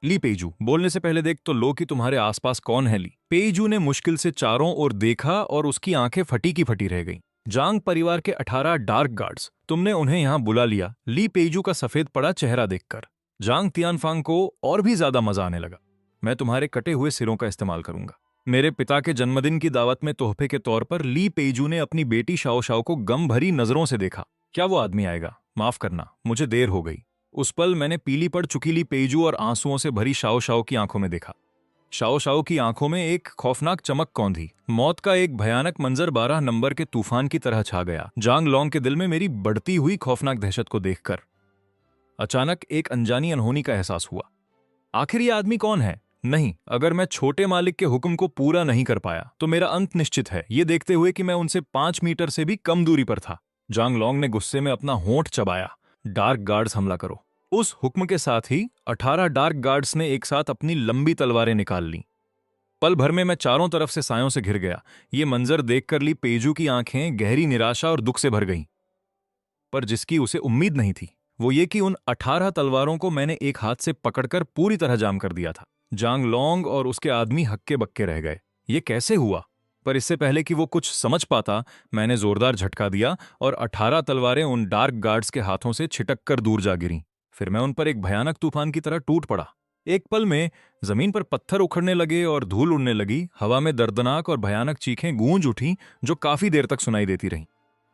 ली पेइजू, बोलने से पहले देख तो लो कि तुम्हारे आसपास कौन है। ली पेइजू ने मुश्किल से चारों ओर देखा और उसकी आंखें फटी की फटी रह गईं। जांग परिवार के 18 डार्क गार्ड्स, तुमने उन्हें यहां बुला लिया। ली पेइजू का सफेद पड़ा चेहरा देखकर जांग तियानफांग को और भी ज्यादा मजा आने लगा। मैं तुम्हारे कटे हुए सिरों का इस्तेमाल करूंगा। मेरे पिता के जन्मदिन की दावत में तोहफे के तौर पर ली पेइजू ने अपनी बेटी शाओ शाओ को गम भरी नजरों से देखा। क्या वो आदमी आएगा? माफ करना, मुझे देर हो गई। उस पल मैंने पीली पड़ चुकी ली पेइजू और आंसुओं से भरी शाओ शाओ की आंखों में देखा। शाओ शाओ की आंखों में एक खौफनाक चमक कौंधी। मौत का एक भयानक मंजर 12 नंबर के तूफान की तरह छा गया जांग लोंग के दिल में मेरी बढ़ती हुई खौफनाक दहशत को देखकर। अचानक एक अनजानी अनहोनी का एहसास हुआ। आखिर ये आदमी कौन है? नहीं, अगर मैं छोटे मालिक के हुक्म को पूरा नहीं कर पाया तो मेरा अंत निश्चित है, ये देखते हुए कि मैं उनसे 5 मीटर से भी कम दूरी पर था। जांग लोंग ने गुस्से में अपना होंठ चबाया। डार्क गार्ड्स, हमला करो। उस हुक्म के साथ ही 18 डार्क गार्ड्स ने एक साथ अपनी लंबी तलवारें निकाल लीं। पल भर में मैं चारों तरफ से सायों से घिर गया। ये मंजर देखकर ली पेइजू की आंखें गहरी निराशा और दुख से भर गईं। पर जिसकी उसे उम्मीद नहीं थी वो ये कि उन 18 तलवारों को मैंने एक हाथ से पकड़कर पूरी तरह जाम कर दिया था। जांग लोंग और उसके आदमी हक्के बक्के रह गए। ये कैसे हुआ? पर इससे पहले कि वो कुछ समझ पाता, मैंने जोरदार झटका दिया और 18 तलवारें उन डार्क गार्ड्स के हाथों से छिटक कर दूर जा गिरीं। फिर मैं उन पर एक भयानक तूफान की तरह टूट पड़ा। एक पल में जमीन पर पत्थर उखड़ने लगे और धूल उड़ने लगी। हवा में दर्दनाक और भयानक चीखें गूंज उठीं जो काफी देर तक सुनाई देती रहीं।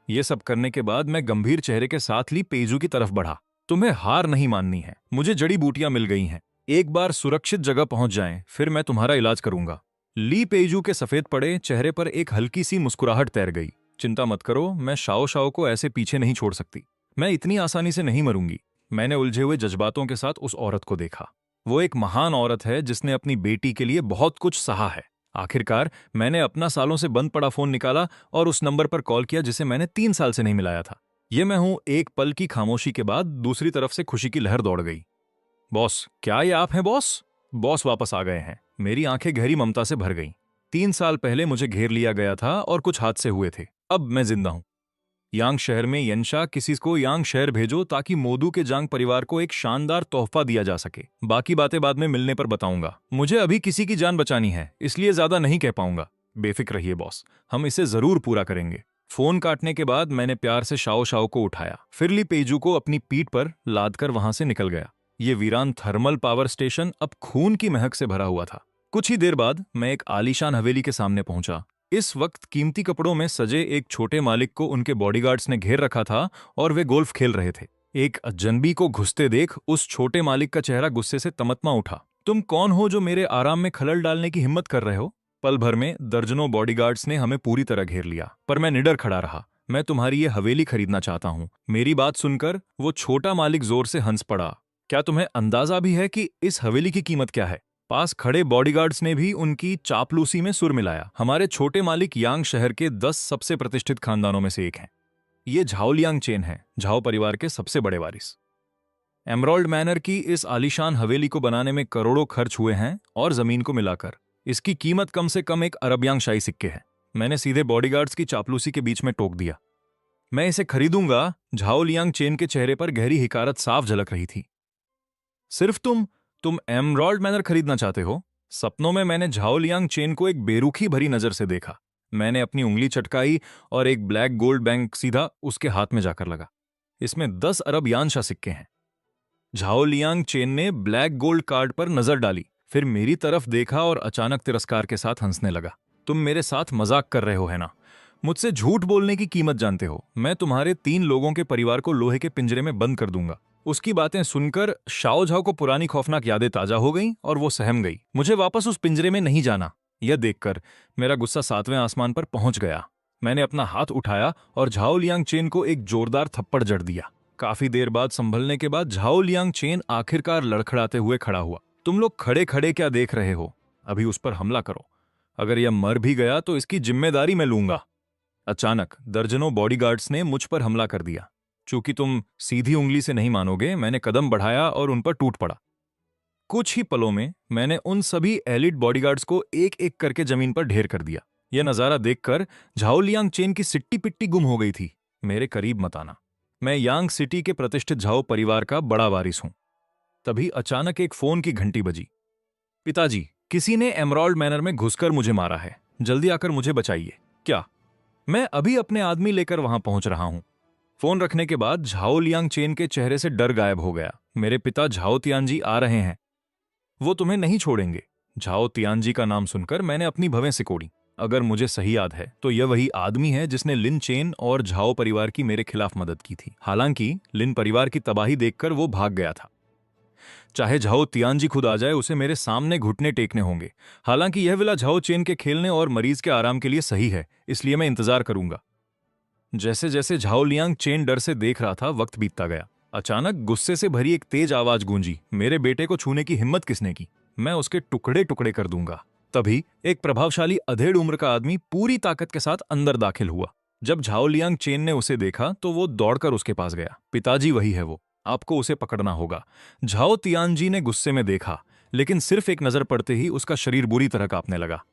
ये सब करने के बाद मैं गंभीर चेहरे के साथ ली पेइजू की तरफ बढ़ा। तुम्हें हार नहीं माननी है। मुझे जड़ी बूटियां मिल गई हैं। एक बार सुरक्षित जगह पहुंच जाएं, फिर मैं तुम्हारा इलाज करूंगा। ली पेइजू के सफेद पड़े चेहरे पर एक हल्की सी मुस्कुराहट तैर गई। चिंता मत करो, मैं शाओ शाओ को ऐसे पीछे नहीं छोड़ सकती। मैं इतनी आसानी से नहीं मरूंगी। मैंने उलझे हुए जज्बातों के साथ उस औरत को देखा। वो एक महान औरत है जिसने अपनी बेटी के लिए बहुत कुछ सहा है। आखिरकार मैंने अपना सालों से बंद पड़ा फोन निकाला और उस नंबर पर कॉल किया जिसे मैंने 3 साल से नहीं मिलाया था। ये मैं हूं। एक पल की खामोशी के बाद दूसरी तरफ से खुशी की लहर दौड़ गई। बॉस, क्या ये आप हैं बॉस? बॉस वापस आ गए हैं। मेरी आंखें गहरी ममता से भर गईं। 3 साल पहले मुझे घेर लिया गया था और कुछ हादसे हुए थे। अब मैं जिंदा हूं। यांग शहर में यंशा, किसी को यांग शहर भेजो ताकि मोदू के जांग परिवार को एक शानदार तोहफा दिया जा सके। बाकी बातें बाद में मिलने पर बताऊंगा। मुझे अभी किसी की जान बचानी है, इसलिए ज्यादा नहीं कह पाऊंगा। बेफिक्र रहिए बॉस, हम इसे जरूर पूरा करेंगे। फोन काटने के बाद मैंने प्यार से शाओ शाओ को उठाया, फिर ली पेइजू को अपनी पीठ पर लादकर वहां से निकल गया। ये वीरान थर्मल पावर स्टेशन अब खून की महक से भरा हुआ था। कुछ ही देर बाद मैं एक आलीशान हवेली के सामने पहुंचा। इस वक्त कीमती कपड़ों में सजे एक छोटे मालिक को उनके बॉडीगार्ड्स ने घेर रखा था और वे गोल्फ खेल रहे थे। एक अजनबी को घुसते देख उस छोटे मालिक का चेहरा गुस्से से तमतमा उठा। तुम कौन हो जो मेरे आराम में खलल डालने की हिम्मत कर रहे हो? पल भर में दर्जनों बॉडीगार्ड्स ने हमें पूरी तरह घेर लिया, पर मैं निडर खड़ा रहा। मैं तुम्हारी ये हवेली खरीदना चाहता हूं। मेरी बात सुनकर वो छोटा मालिक जोर से हंस पड़ा। क्या तुम्हें अंदाजा भी है कि इस हवेली की कीमत क्या है? पास खड़े बॉडीगार्ड्स ने भी उनकी चापलूसी में सुर मिलाया। हमारे छोटे मालिक यांग शहर के 10 सबसे प्रतिष्ठित खानदानों में से एक हैं। ये झाओलियांग चेन है, झाओ परिवार के सबसे बड़े वारिस। एमराल्ड मैनर की इस आलीशान हवेली को बनाने में करोड़ों खर्च हुए हैं और जमीन को मिलाकर इसकी कीमत कम से कम एक अरबयांग शाही सिक्के है। मैंने सीधे बॉडीगार्ड्स की चापलूसी के बीच में टोक दिया। मैं इसे खरीदूंगा। झाओलियांग चेन के चेहरे पर गहरी हिकारत साफ झलक रही थी। सिर्फ तुम एमराल्ड मैनर खरीदना चाहते हो? सपनों में मैंने झाओ लियांग चेन को एक बेरुखी भरी नजर से देखा। मैंने अपनी उंगली चटकाई और एक ब्लैक गोल्ड बैंक सीधा उसके हाथ में जाकर लगा। इसमें 10 अरब यानशा सिक्के हैं। झाओ लियांग चेन ने ब्लैक गोल्ड कार्ड पर नजर डाली, फिर मेरी तरफ देखा और अचानक तिरस्कार के साथ हंसने लगा। तुम मेरे साथ मजाक कर रहे हो है ना? मुझसे झूठ बोलने की कीमत जानते हो। मैं तुम्हारे 3 लोगों के परिवार को लोहे के पिंजरे में बंद कर दूंगा। उसकी बातें सुनकर शाओ झाओ को पुरानी खौफनाक यादें ताजा हो गईं और वो सहम गई। मुझे वापस उस पिंजरे में नहीं जाना। यह देखकर मेरा गुस्सा 7वें आसमान पर पहुंच गया। मैंने अपना हाथ उठाया और झाओ लियांग चेन को एक जोरदार थप्पड़ जड़ दिया। काफी देर बाद संभलने के बाद झाओ लियांग चेन आखिरकार लड़खड़ाते हुए खड़ा हुआ। तुम लोग खड़े खड़े क्या देख रहे हो? अभी उस पर हमला करो। अगर यह मर भी गया तो इसकी जिम्मेदारी मैं लूंगा। अचानक दर्जनों बॉडीगार्ड्स ने मुझ पर हमला कर दिया। चूंकि तुम सीधी उंगली से नहीं मानोगे, मैंने कदम बढ़ाया और उन पर टूट पड़ा। कुछ ही पलों में मैंने उन सभी एलिट बॉडीगार्ड्स को एक एक करके जमीन पर ढेर कर दिया। यह नजारा देखकर झाओ लियांग चेन की सिट्टी पिट्टी गुम हो गई थी। मेरे करीब मत आना। मैं यांग सिटी के प्रतिष्ठित झाओ परिवार का बड़ा वारिस हूं। तभी अचानक एक फोन की घंटी बजी। पिताजी, किसी ने एमराल्ड मैनर में घुसकर मुझे मारा है। जल्दी आकर मुझे बचाइए। क्या? मैं अभी अपने आदमी लेकर वहां पहुंच रहा हूं। फोन रखने के बाद झाओ लियांग चेन के चेहरे से डर गायब हो गया। मेरे पिता झाओ तियानजी आ रहे हैं। वो तुम्हें नहीं छोड़ेंगे। झाओ तियानजी का नाम सुनकर मैंने अपनी भवें सिकोड़ी। अगर मुझे सही याद है तो यह वही आदमी है जिसने लिन चेन और झाओ परिवार की मेरे खिलाफ मदद की थी। हालांकि लिन परिवार की तबाही देखकर वो भाग गया था। चाहे झाओ तियानजी खुद आ जाए, उसे मेरे सामने घुटने टेकने होंगे। हालांकि यह विला झाओ चेन के खेलने और मरीज के आराम के लिए सही है, इसलिए मैं इंतजार करूंगा। जैसे जैसे झाओ लियांग चेन डर से देख रहा था, वक्त बीतता गया। अचानक गुस्से से भरी एक तेज आवाज गूंजी। मेरे बेटे को छूने की हिम्मत किसने की? मैं उसके टुकड़े टुकड़े कर दूंगा। तभी एक प्रभावशाली अधेड़ उम्र का आदमी पूरी ताकत के साथ अंदर दाखिल हुआ। जब झाओ लियांग चेन ने उसे देखा तो वो दौड़कर उसके पास गया। पिताजी, वही है वो, आपको उसे पकड़ना होगा। झाओ तियानजी ने गुस्से में देखा, लेकिन सिर्फ एक नजर पड़ते ही उसका शरीर बुरी तरह कांपने लगा।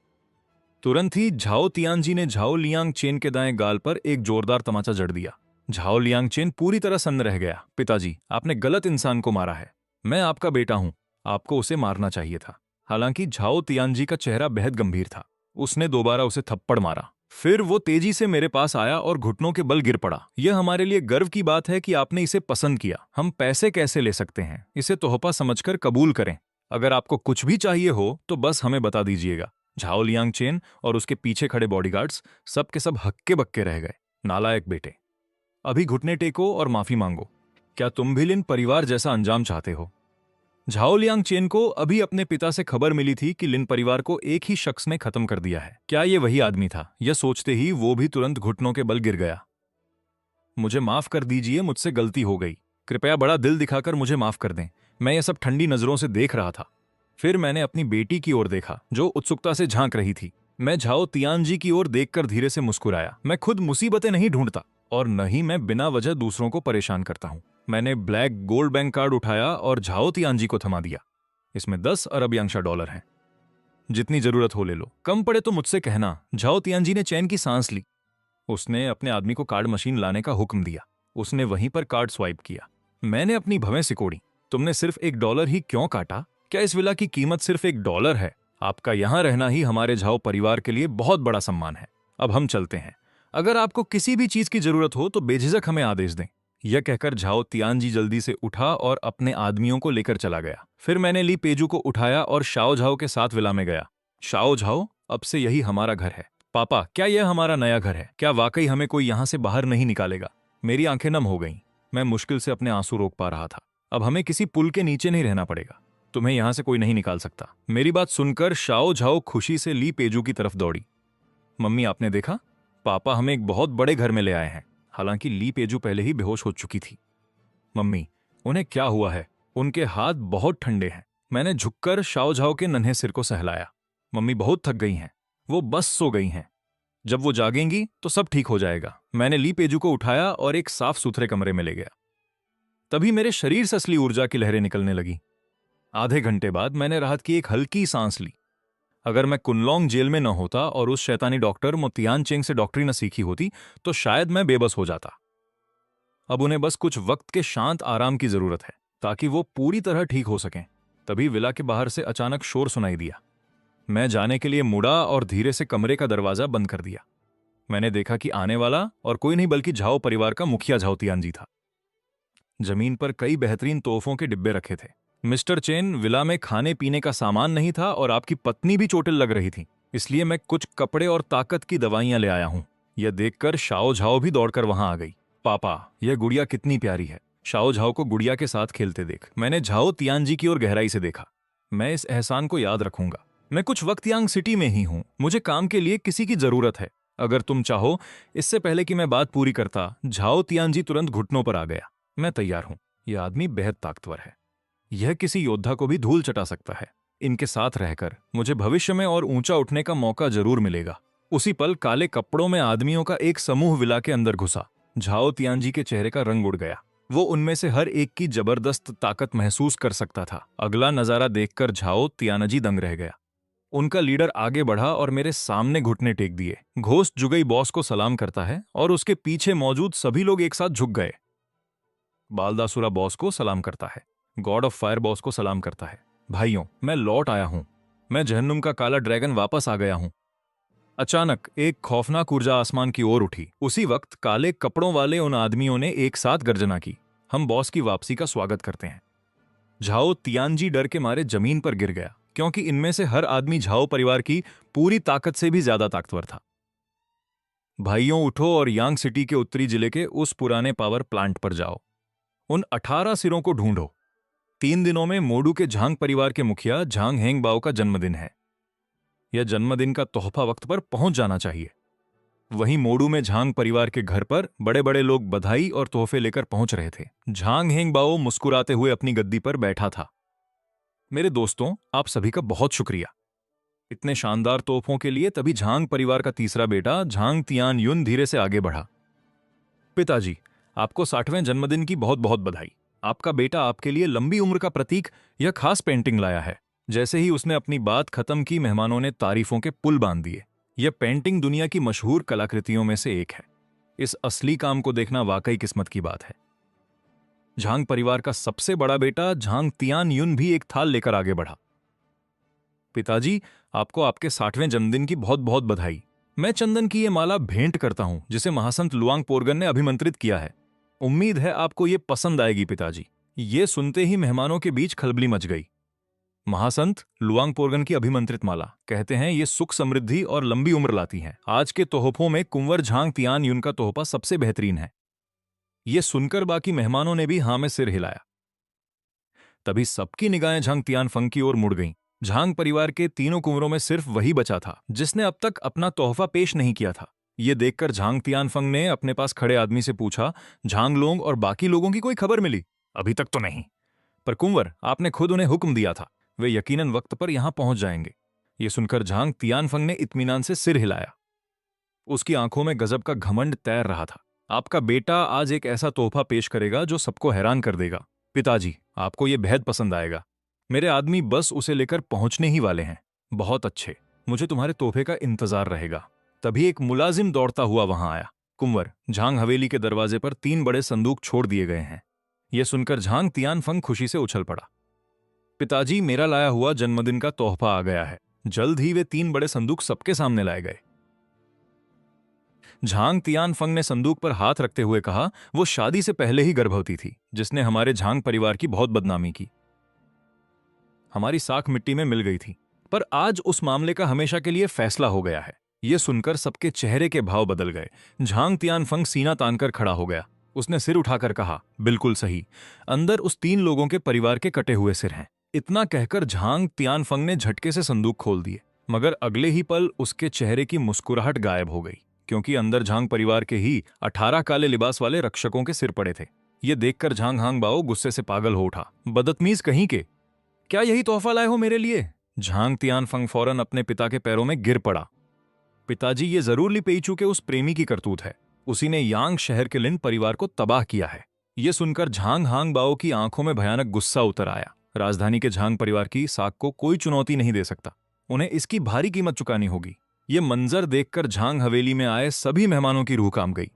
तुरंत ही झाओ तियानजी ने झाओ लियांग चेन के दाएं गाल पर एक जोरदार तमाचा जड़ दिया। झाओ लियांग चेन पूरी तरह सन्न रह गया। पिताजी, आपने गलत इंसान को मारा है। मैं आपका बेटा हूं, आपको उसे मारना चाहिए था। हालांकि झाओ तियानजी का चेहरा बेहद गंभीर था। उसने दोबारा उसे थप्पड़ मारा। फिर वो तेजी से मेरे पास आया और घुटनों के बल गिर पड़ा। यह हमारे लिए गर्व की बात है कि आपने इसे पसंद किया। हम पैसे कैसे ले सकते हैं? इसे तोहफा समझकर कबूल करें। अगर आपको कुछ भी चाहिए हो तो बस हमें बता दीजिएगा। झाओ लियांग चेन और उसके पीछे खड़े बॉडीगार्ड्स सब के सब हक्के बक्के रह गए। नालायक बेटे, अभी घुटने टेको और माफी मांगो। क्या तुम भी लिन परिवार जैसा अंजाम चाहते हो? झाओ लियांग चेन को अभी अपने पिता से खबर मिली थी कि लिन परिवार को एक ही शख्स ने खत्म कर दिया है। क्या ये वही आदमी था? यह सोचते ही वो भी तुरंत घुटनों के बल गिर गया। मुझे माफ कर दीजिए, मुझसे गलती हो गई। कृपया बड़ा दिल दिखाकर मुझे माफ कर दें। मैं ये सब ठंडी नजरों से देख रहा था। फिर मैंने अपनी बेटी की ओर देखा जो उत्सुकता से झांक रही थी। मैं झाओ तियानजी की ओर देखकर धीरे से मुस्कुराया। मैं खुद मुसीबतें नहीं ढूंढता और न ही मैं बिना वजह दूसरों को परेशान करता हूं। मैंने ब्लैक गोल्ड बैंक कार्ड उठाया और झाओ तियानजी को थमा दिया। इसमें 10 अरब यांशा डॉलर हैं। जितनी जरूरत हो ले लो, कम पड़े तो मुझसे कहना। झाओ तियानजी ने चैन की सांस ली। उसने अपने आदमी को कार्ड मशीन लाने का हुक्म दिया। उसने वहीं पर कार्ड स्वाइप किया। मैंने अपनी भवें सिकोड़ी। तुमने सिर्फ $1 ही क्यों काटा? क्या इस विला की कीमत सिर्फ $1 है? आपका यहां रहना ही हमारे झाओ परिवार के लिए बहुत बड़ा सम्मान है। अब हम चलते हैं। अगर आपको किसी भी चीज की जरूरत हो तो बेझिझक हमें आदेश दें। यह कहकर झाओ तियानजी जल्दी से उठा और अपने आदमियों को लेकर चला गया। फिर मैंने ली पेजू को उठाया और शाओ झाओ के साथ विला में गया। शाओ झाओ, अब से यही हमारा घर है। पापा, क्या यह हमारा नया घर है? क्या वाकई हमें कोई यहां से बाहर नहीं निकालेगा? मेरी आंखें नम हो गईं। मैं मुश्किल से अपने आंसू रोक पा रहा था। अब हमें किसी पुल के नीचे नहीं रहना पड़ेगा। तुम्हें यहां से कोई नहीं निकाल सकता। मेरी बात सुनकर शाओ झाओ खुशी से ली पेजू की तरफ दौड़ी। मम्मी, आपने देखा? पापा हमें एक बहुत बड़े घर में ले आए हैं। हालांकि ली पेजू पहले ही बेहोश हो चुकी थी। मम्मी, उन्हें क्या हुआ है? उनके हाथ बहुत ठंडे हैं। मैंने झुककर शाओ झाओ के नन्हे सिर को सहलाया। मम्मी बहुत थक गई हैं। वो बस सो गई हैं। जब वो जागेंगी तो सब ठीक हो जाएगा। मैंने ली पेजू को उठाया और एक साफ सुथरे कमरे में ले गया। तभी मेरे शरीर से असली ऊर्जा की लहरें निकलने लगी। आधे घंटे बाद मैंने राहत की एक हल्की सांस ली। अगर मैं कुनलोंग जेल में न होता और उस शैतानी डॉक्टर मोतियान चेंग से डॉक्टरी न सीखी होती तो शायद मैं बेबस हो जाता। अब उन्हें बस कुछ वक्त के शांत आराम की जरूरत है ताकि वो पूरी तरह ठीक हो सकें। तभी विला के बाहर से अचानक शोर सुनाई दिया। मैं जाने के लिए मुड़ा और धीरे से कमरे का दरवाजा बंद कर दिया। मैंने देखा कि आने वाला और कोई नहीं बल्कि झाओ परिवार का मुखिया झाओ तियानजी था। जमीन पर कई बेहतरीन तोहफों के डिब्बे रखे थे। मिस्टर चेन, विला में खाने पीने का सामान नहीं था और आपकी पत्नी भी चोटिल लग रही थी, इसलिए मैं कुछ कपड़े और ताकत की दवाइयां ले आया हूं। यह देखकर शाओ झाओ भी दौड़कर वहां आ गई। पापा, यह गुड़िया कितनी प्यारी है। शाओ झाओ को गुड़िया के साथ खेलते देख मैंने झाओ तियानजी की ओर गहराई से देखा। मैं इस एहसान को याद रखूंगा। मैं कुछ वक्त यांग सिटी में ही हूं। मुझे काम के लिए किसी की जरूरत है। अगर तुम चाहो। इससे पहले कि मैं बात पूरी करता, झाओ तियानजी तुरंत घुटनों पर आ गया। मैं तैयार हूं। यह आदमी बेहद ताकतवर है। यह किसी योद्धा को भी धूल चटा सकता है। इनके साथ रहकर मुझे भविष्य में और ऊंचा उठने का मौका जरूर मिलेगा। उसी पल काले कपड़ों में आदमियों का एक समूह विला के अंदर घुसा। झाओ तियानजी के चेहरे का रंग उड़ गया। वो उनमें से हर एक की जबरदस्त ताकत महसूस कर सकता था। अगला नजारा देखकर झाओ तियानजी दंग रह गया। उनका लीडर आगे बढ़ा और मेरे सामने घुटने टेक दिए। घोस्ट जुगई बॉस को सलाम करता है और उसके पीछे मौजूद सभी लोग एक साथ झुक गए। बालदासुरा बॉस को सलाम करता है। गॉड ऑफ फायर बॉस को सलाम करता है। भाइयों, मैं लौट आया हूं। मैं जहन्नुम का काला ड्रैगन वापस आ गया हूं। अचानक एक खौफनाक ऊर्जा आसमान की ओर उठी। उसी वक्त काले कपड़ों वाले उन आदमियों ने एक साथ गर्जना की। हम बॉस की वापसी का स्वागत करते हैं। झाओ तियानजी डर के मारे जमीन पर गिर गया, क्योंकि इनमें से हर आदमी झाओ परिवार की पूरी ताकत से भी ज्यादा ताकतवर था। भाइयों, उठो और यांग सिटी के उत्तरी जिले के उस पुराने पावर प्लांट पर जाओ। उन 18 सिरों को ढूंढो। 3 दिनों में मोडू के झांग परिवार के मुखिया झांग हेंग बाओ का जन्मदिन है। यह जन्मदिन का तोहफा वक्त पर पहुंच जाना चाहिए। वहीं मोडू में झांग परिवार के घर पर बड़े बड़े लोग बधाई और तोहफे लेकर पहुंच रहे थे। झांग हेंग बाओ मुस्कुराते हुए अपनी गद्दी पर बैठा था। मेरे दोस्तों, आप सभी का बहुत शुक्रिया इतने शानदार तोहफों के लिए। तभी झांग परिवार का तीसरा बेटा झांग तियान युन धीरे से आगे बढ़ा। पिताजी, आपको 60वें जन्मदिन की बहुत बहुत बधाई। आपका बेटा आपके लिए लंबी उम्र का प्रतीक यह खास पेंटिंग लाया है। जैसे ही उसने अपनी बात खत्म की, मेहमानों ने तारीफों के पुल बांध दिए। यह पेंटिंग दुनिया की मशहूर कलाकृतियों में से एक है। इस असली काम को देखना वाकई किस्मत की बात है। झांग परिवार का सबसे बड़ा बेटा झांग तियान युन भी एक थाल लेकर आगे बढ़ा। पिताजी, आपको आपके 60वें जन्मदिन की बहुत बहुत बधाई। मैं चंदन की ये माला भेंट करता हूं, जिसे महासंत लुआंग पोरगन ने अभिमंत्रित किया है। उम्मीद है आपको ये पसंद आएगी पिताजी। ये सुनते ही मेहमानों के बीच खलबली मच गई। महासंत लुआंग पोरगन की अभिमंत्रित माला, कहते हैं ये सुख समृद्धि और लंबी उम्र लाती है। आज के तोहफों में कुंवर झांग तियान युन का तोहफा सबसे बेहतरीन है। ये सुनकर बाकी मेहमानों ने भी हां में सिर हिलाया। तभी सबकी निगाहें झांग तियानफंग की ओर मुड़ गईं। झांग परिवार के तीनों कुंवरों में सिर्फ वही बचा था जिसने अब तक अपना तोहफा पेश नहीं किया था। ये देखकर झांग तियानफंग ने अपने पास खड़े आदमी से पूछा, झांग लोंग और बाकी लोगों की कोई खबर मिली? अभी तक तो नहीं, पर कुंवर, आपने खुद उन्हें हुक्म दिया था। वे यकीनन वक्त पर यहां पहुंच जाएंगे। ये सुनकर झांग तियानफंग ने इत्मीनान से सिर हिलाया। उसकी आंखों में गजब का घमंड तैर रहा था। आपका बेटा आज एक ऐसा तोहफा पेश करेगा जो सबको हैरान कर देगा। पिताजी, आपको ये बेहद पसंद आएगा। मेरे आदमी बस उसे लेकर पहुंचने ही वाले हैं। बहुत अच्छे, मुझे तुम्हारे तोहफे का इंतजार रहेगा। तभी एक मुलाजिम दौड़ता हुआ वहां आया। कुंवर, झांग हवेली के दरवाजे पर 3 बड़े संदूक छोड़ दिए गए हैं। यह सुनकर झांग तियानफंग खुशी से उछल पड़ा। पिताजी, मेरा लाया हुआ जन्मदिन का तोहफा आ गया है। जल्द ही वे 3 बड़े संदूक सबके सामने लाए गए। झांग तियानफंग ने संदूक पर हाथ रखते हुए कहा, वो शादी से पहले ही गर्भवती थी, जिसने हमारे झांग परिवार की बहुत बदनामी की। हमारी साख मिट्टी में मिल गई थी, पर आज उस मामले का हमेशा के लिए फैसला हो गया है। यह सुनकर सबके चेहरे के भाव बदल गए। झांग तियानफंग सीना तानकर खड़ा हो गया। उसने सिर उठाकर कहा, बिल्कुल सही। अंदर उस 3 लोगों के परिवार के कटे हुए सिर हैं। इतना कहकर झांग तियानफंग ने झटके से संदूक खोल दिए, मगर अगले ही पल उसके चेहरे की मुस्कुराहट गायब हो गई, क्योंकि अंदर झांग परिवार के ही 18 काले लिबास वाले रक्षकों के सिर पड़े थे। यह देखकर झांग हांग बाओ गुस्से से पागल हो उठा। बदतमीज कहीं के, क्या यही तोहफा लाए हो मेरे लिए? झांग तियानफंग फौरन अपने पिता के पैरों में गिर पड़ा। पिताजी, ये जरूर लिपेइचू के उस प्रेमी की करतूत है। उसी ने यांग शहर के लिन परिवार को तबाह किया है। यह सुनकर झांग हांग बाओ की आंखों में भयानक गुस्सा उतर आया। राजधानी के झांग परिवार की साख को कोई चुनौती नहीं दे सकता। उन्हें इसकी भारी कीमत चुकानी होगी। ये मंजर देखकर झांग हवेली में आए सभी मेहमानों की रूह कांप गई।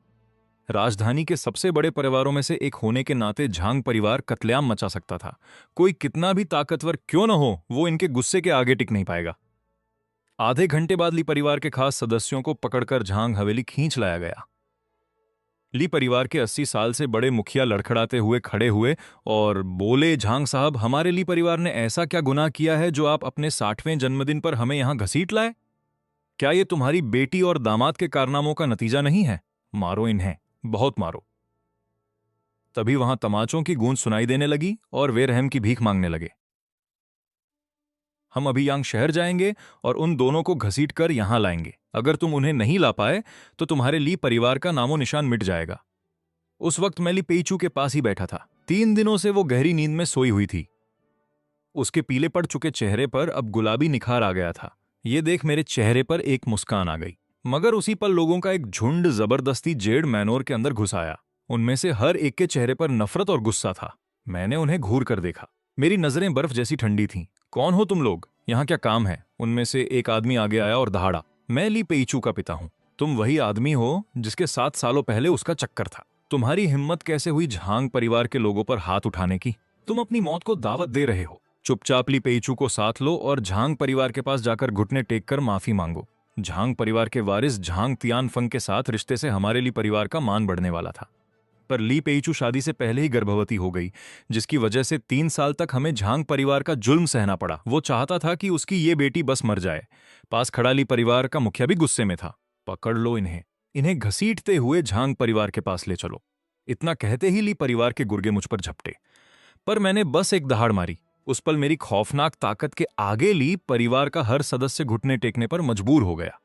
राजधानी के सबसे बड़े परिवारों में से एक होने के नाते झांग परिवार कत्लेआम मचा सकता था। कोई कितना भी ताकतवर क्यों न हो, वो इनके गुस्से के आगे टिक नहीं पाएगा। आधे घंटे बाद ली परिवार के खास सदस्यों को पकड़कर झांग हवेली खींच लाया गया। ली परिवार के 80 साल से बड़े मुखिया लड़खड़ाते हुए खड़े हुए और बोले, झांग साहब, हमारे ली परिवार ने ऐसा क्या गुनाह किया है जो आप अपने 60वें जन्मदिन पर हमें यहां घसीट लाए? क्या ये तुम्हारी बेटी और दामाद के कारनामों का नतीजा नहीं है? मारो इन्हें, बहुत मारो। तभी वहां तमाचों की गूंज सुनाई देने लगी और वे रहम की भीख मांगने लगे। हम अभी यांग शहर जाएंगे और उन दोनों को घसीट कर यहां लाएंगे। अगर तुम उन्हें नहीं ला पाए तो तुम्हारे ली परिवार का नामो निशान मिट जाएगा। उस वक्त मैं ली पेइचू के पास ही बैठा था। 3 दिनों से वो गहरी नींद में सोई हुई थी। उसके पीले पड़ चुके चेहरे पर अब गुलाबी निखार आ गया था। ये देख मेरे चेहरे पर एक मुस्कान आ गई। मगर उसी पल लोगों का एक झुंड जबरदस्ती जेड मैनोर के अंदर घुस आया। उनमें से हर एक के चेहरे पर नफरत और गुस्सा था। मैंने उन्हें घूर कर देखा। मेरी नजरें बर्फ जैसी ठंडी थीं। कौन हो तुम लोग? यहाँ क्या काम है? उनमें से एक आदमी आगे आया और दहाड़ा, मैं ली पेइचू का पिता हूं। तुम वही आदमी हो जिसके 7 सालों पहले उसका चक्कर था। तुम्हारी हिम्मत कैसे हुई झांग परिवार के लोगों पर हाथ उठाने की? तुम अपनी मौत को दावत दे रहे हो। चुपचाप ली पेइचू को साथ लो और झांग परिवार के पास जाकर घुटने टेक कर माफी मांगो। झांग परिवार के वारिस झांग तियानफंग के साथ रिश्ते से हमारे ली परिवार का मान बढ़ने वाला था। पर ली पेइचू शादी से पहले ही गर्भवती हो गई, जिसकी वजह से 3 साल तक हमें झांग परिवार का जुल्म सहना पड़ा। वो चाहता था कि उसकी ये बेटी बस मर जाए। पास खड़ा ली परिवार का मुखिया भी गुस्से में था। पकड़ लो इन्हें, इन्हें घसीटते हुए झांग परिवार के पास ले चलो। इतना कहते ही ली परिवार के गुर्गे मुझ पर झपटे, पर मैंने बस एक दहाड़ मारी। उस पल मेरी खौफनाक ताकत के आगे ली परिवार का हर सदस्य घुटने टेकने पर मजबूर हो गया।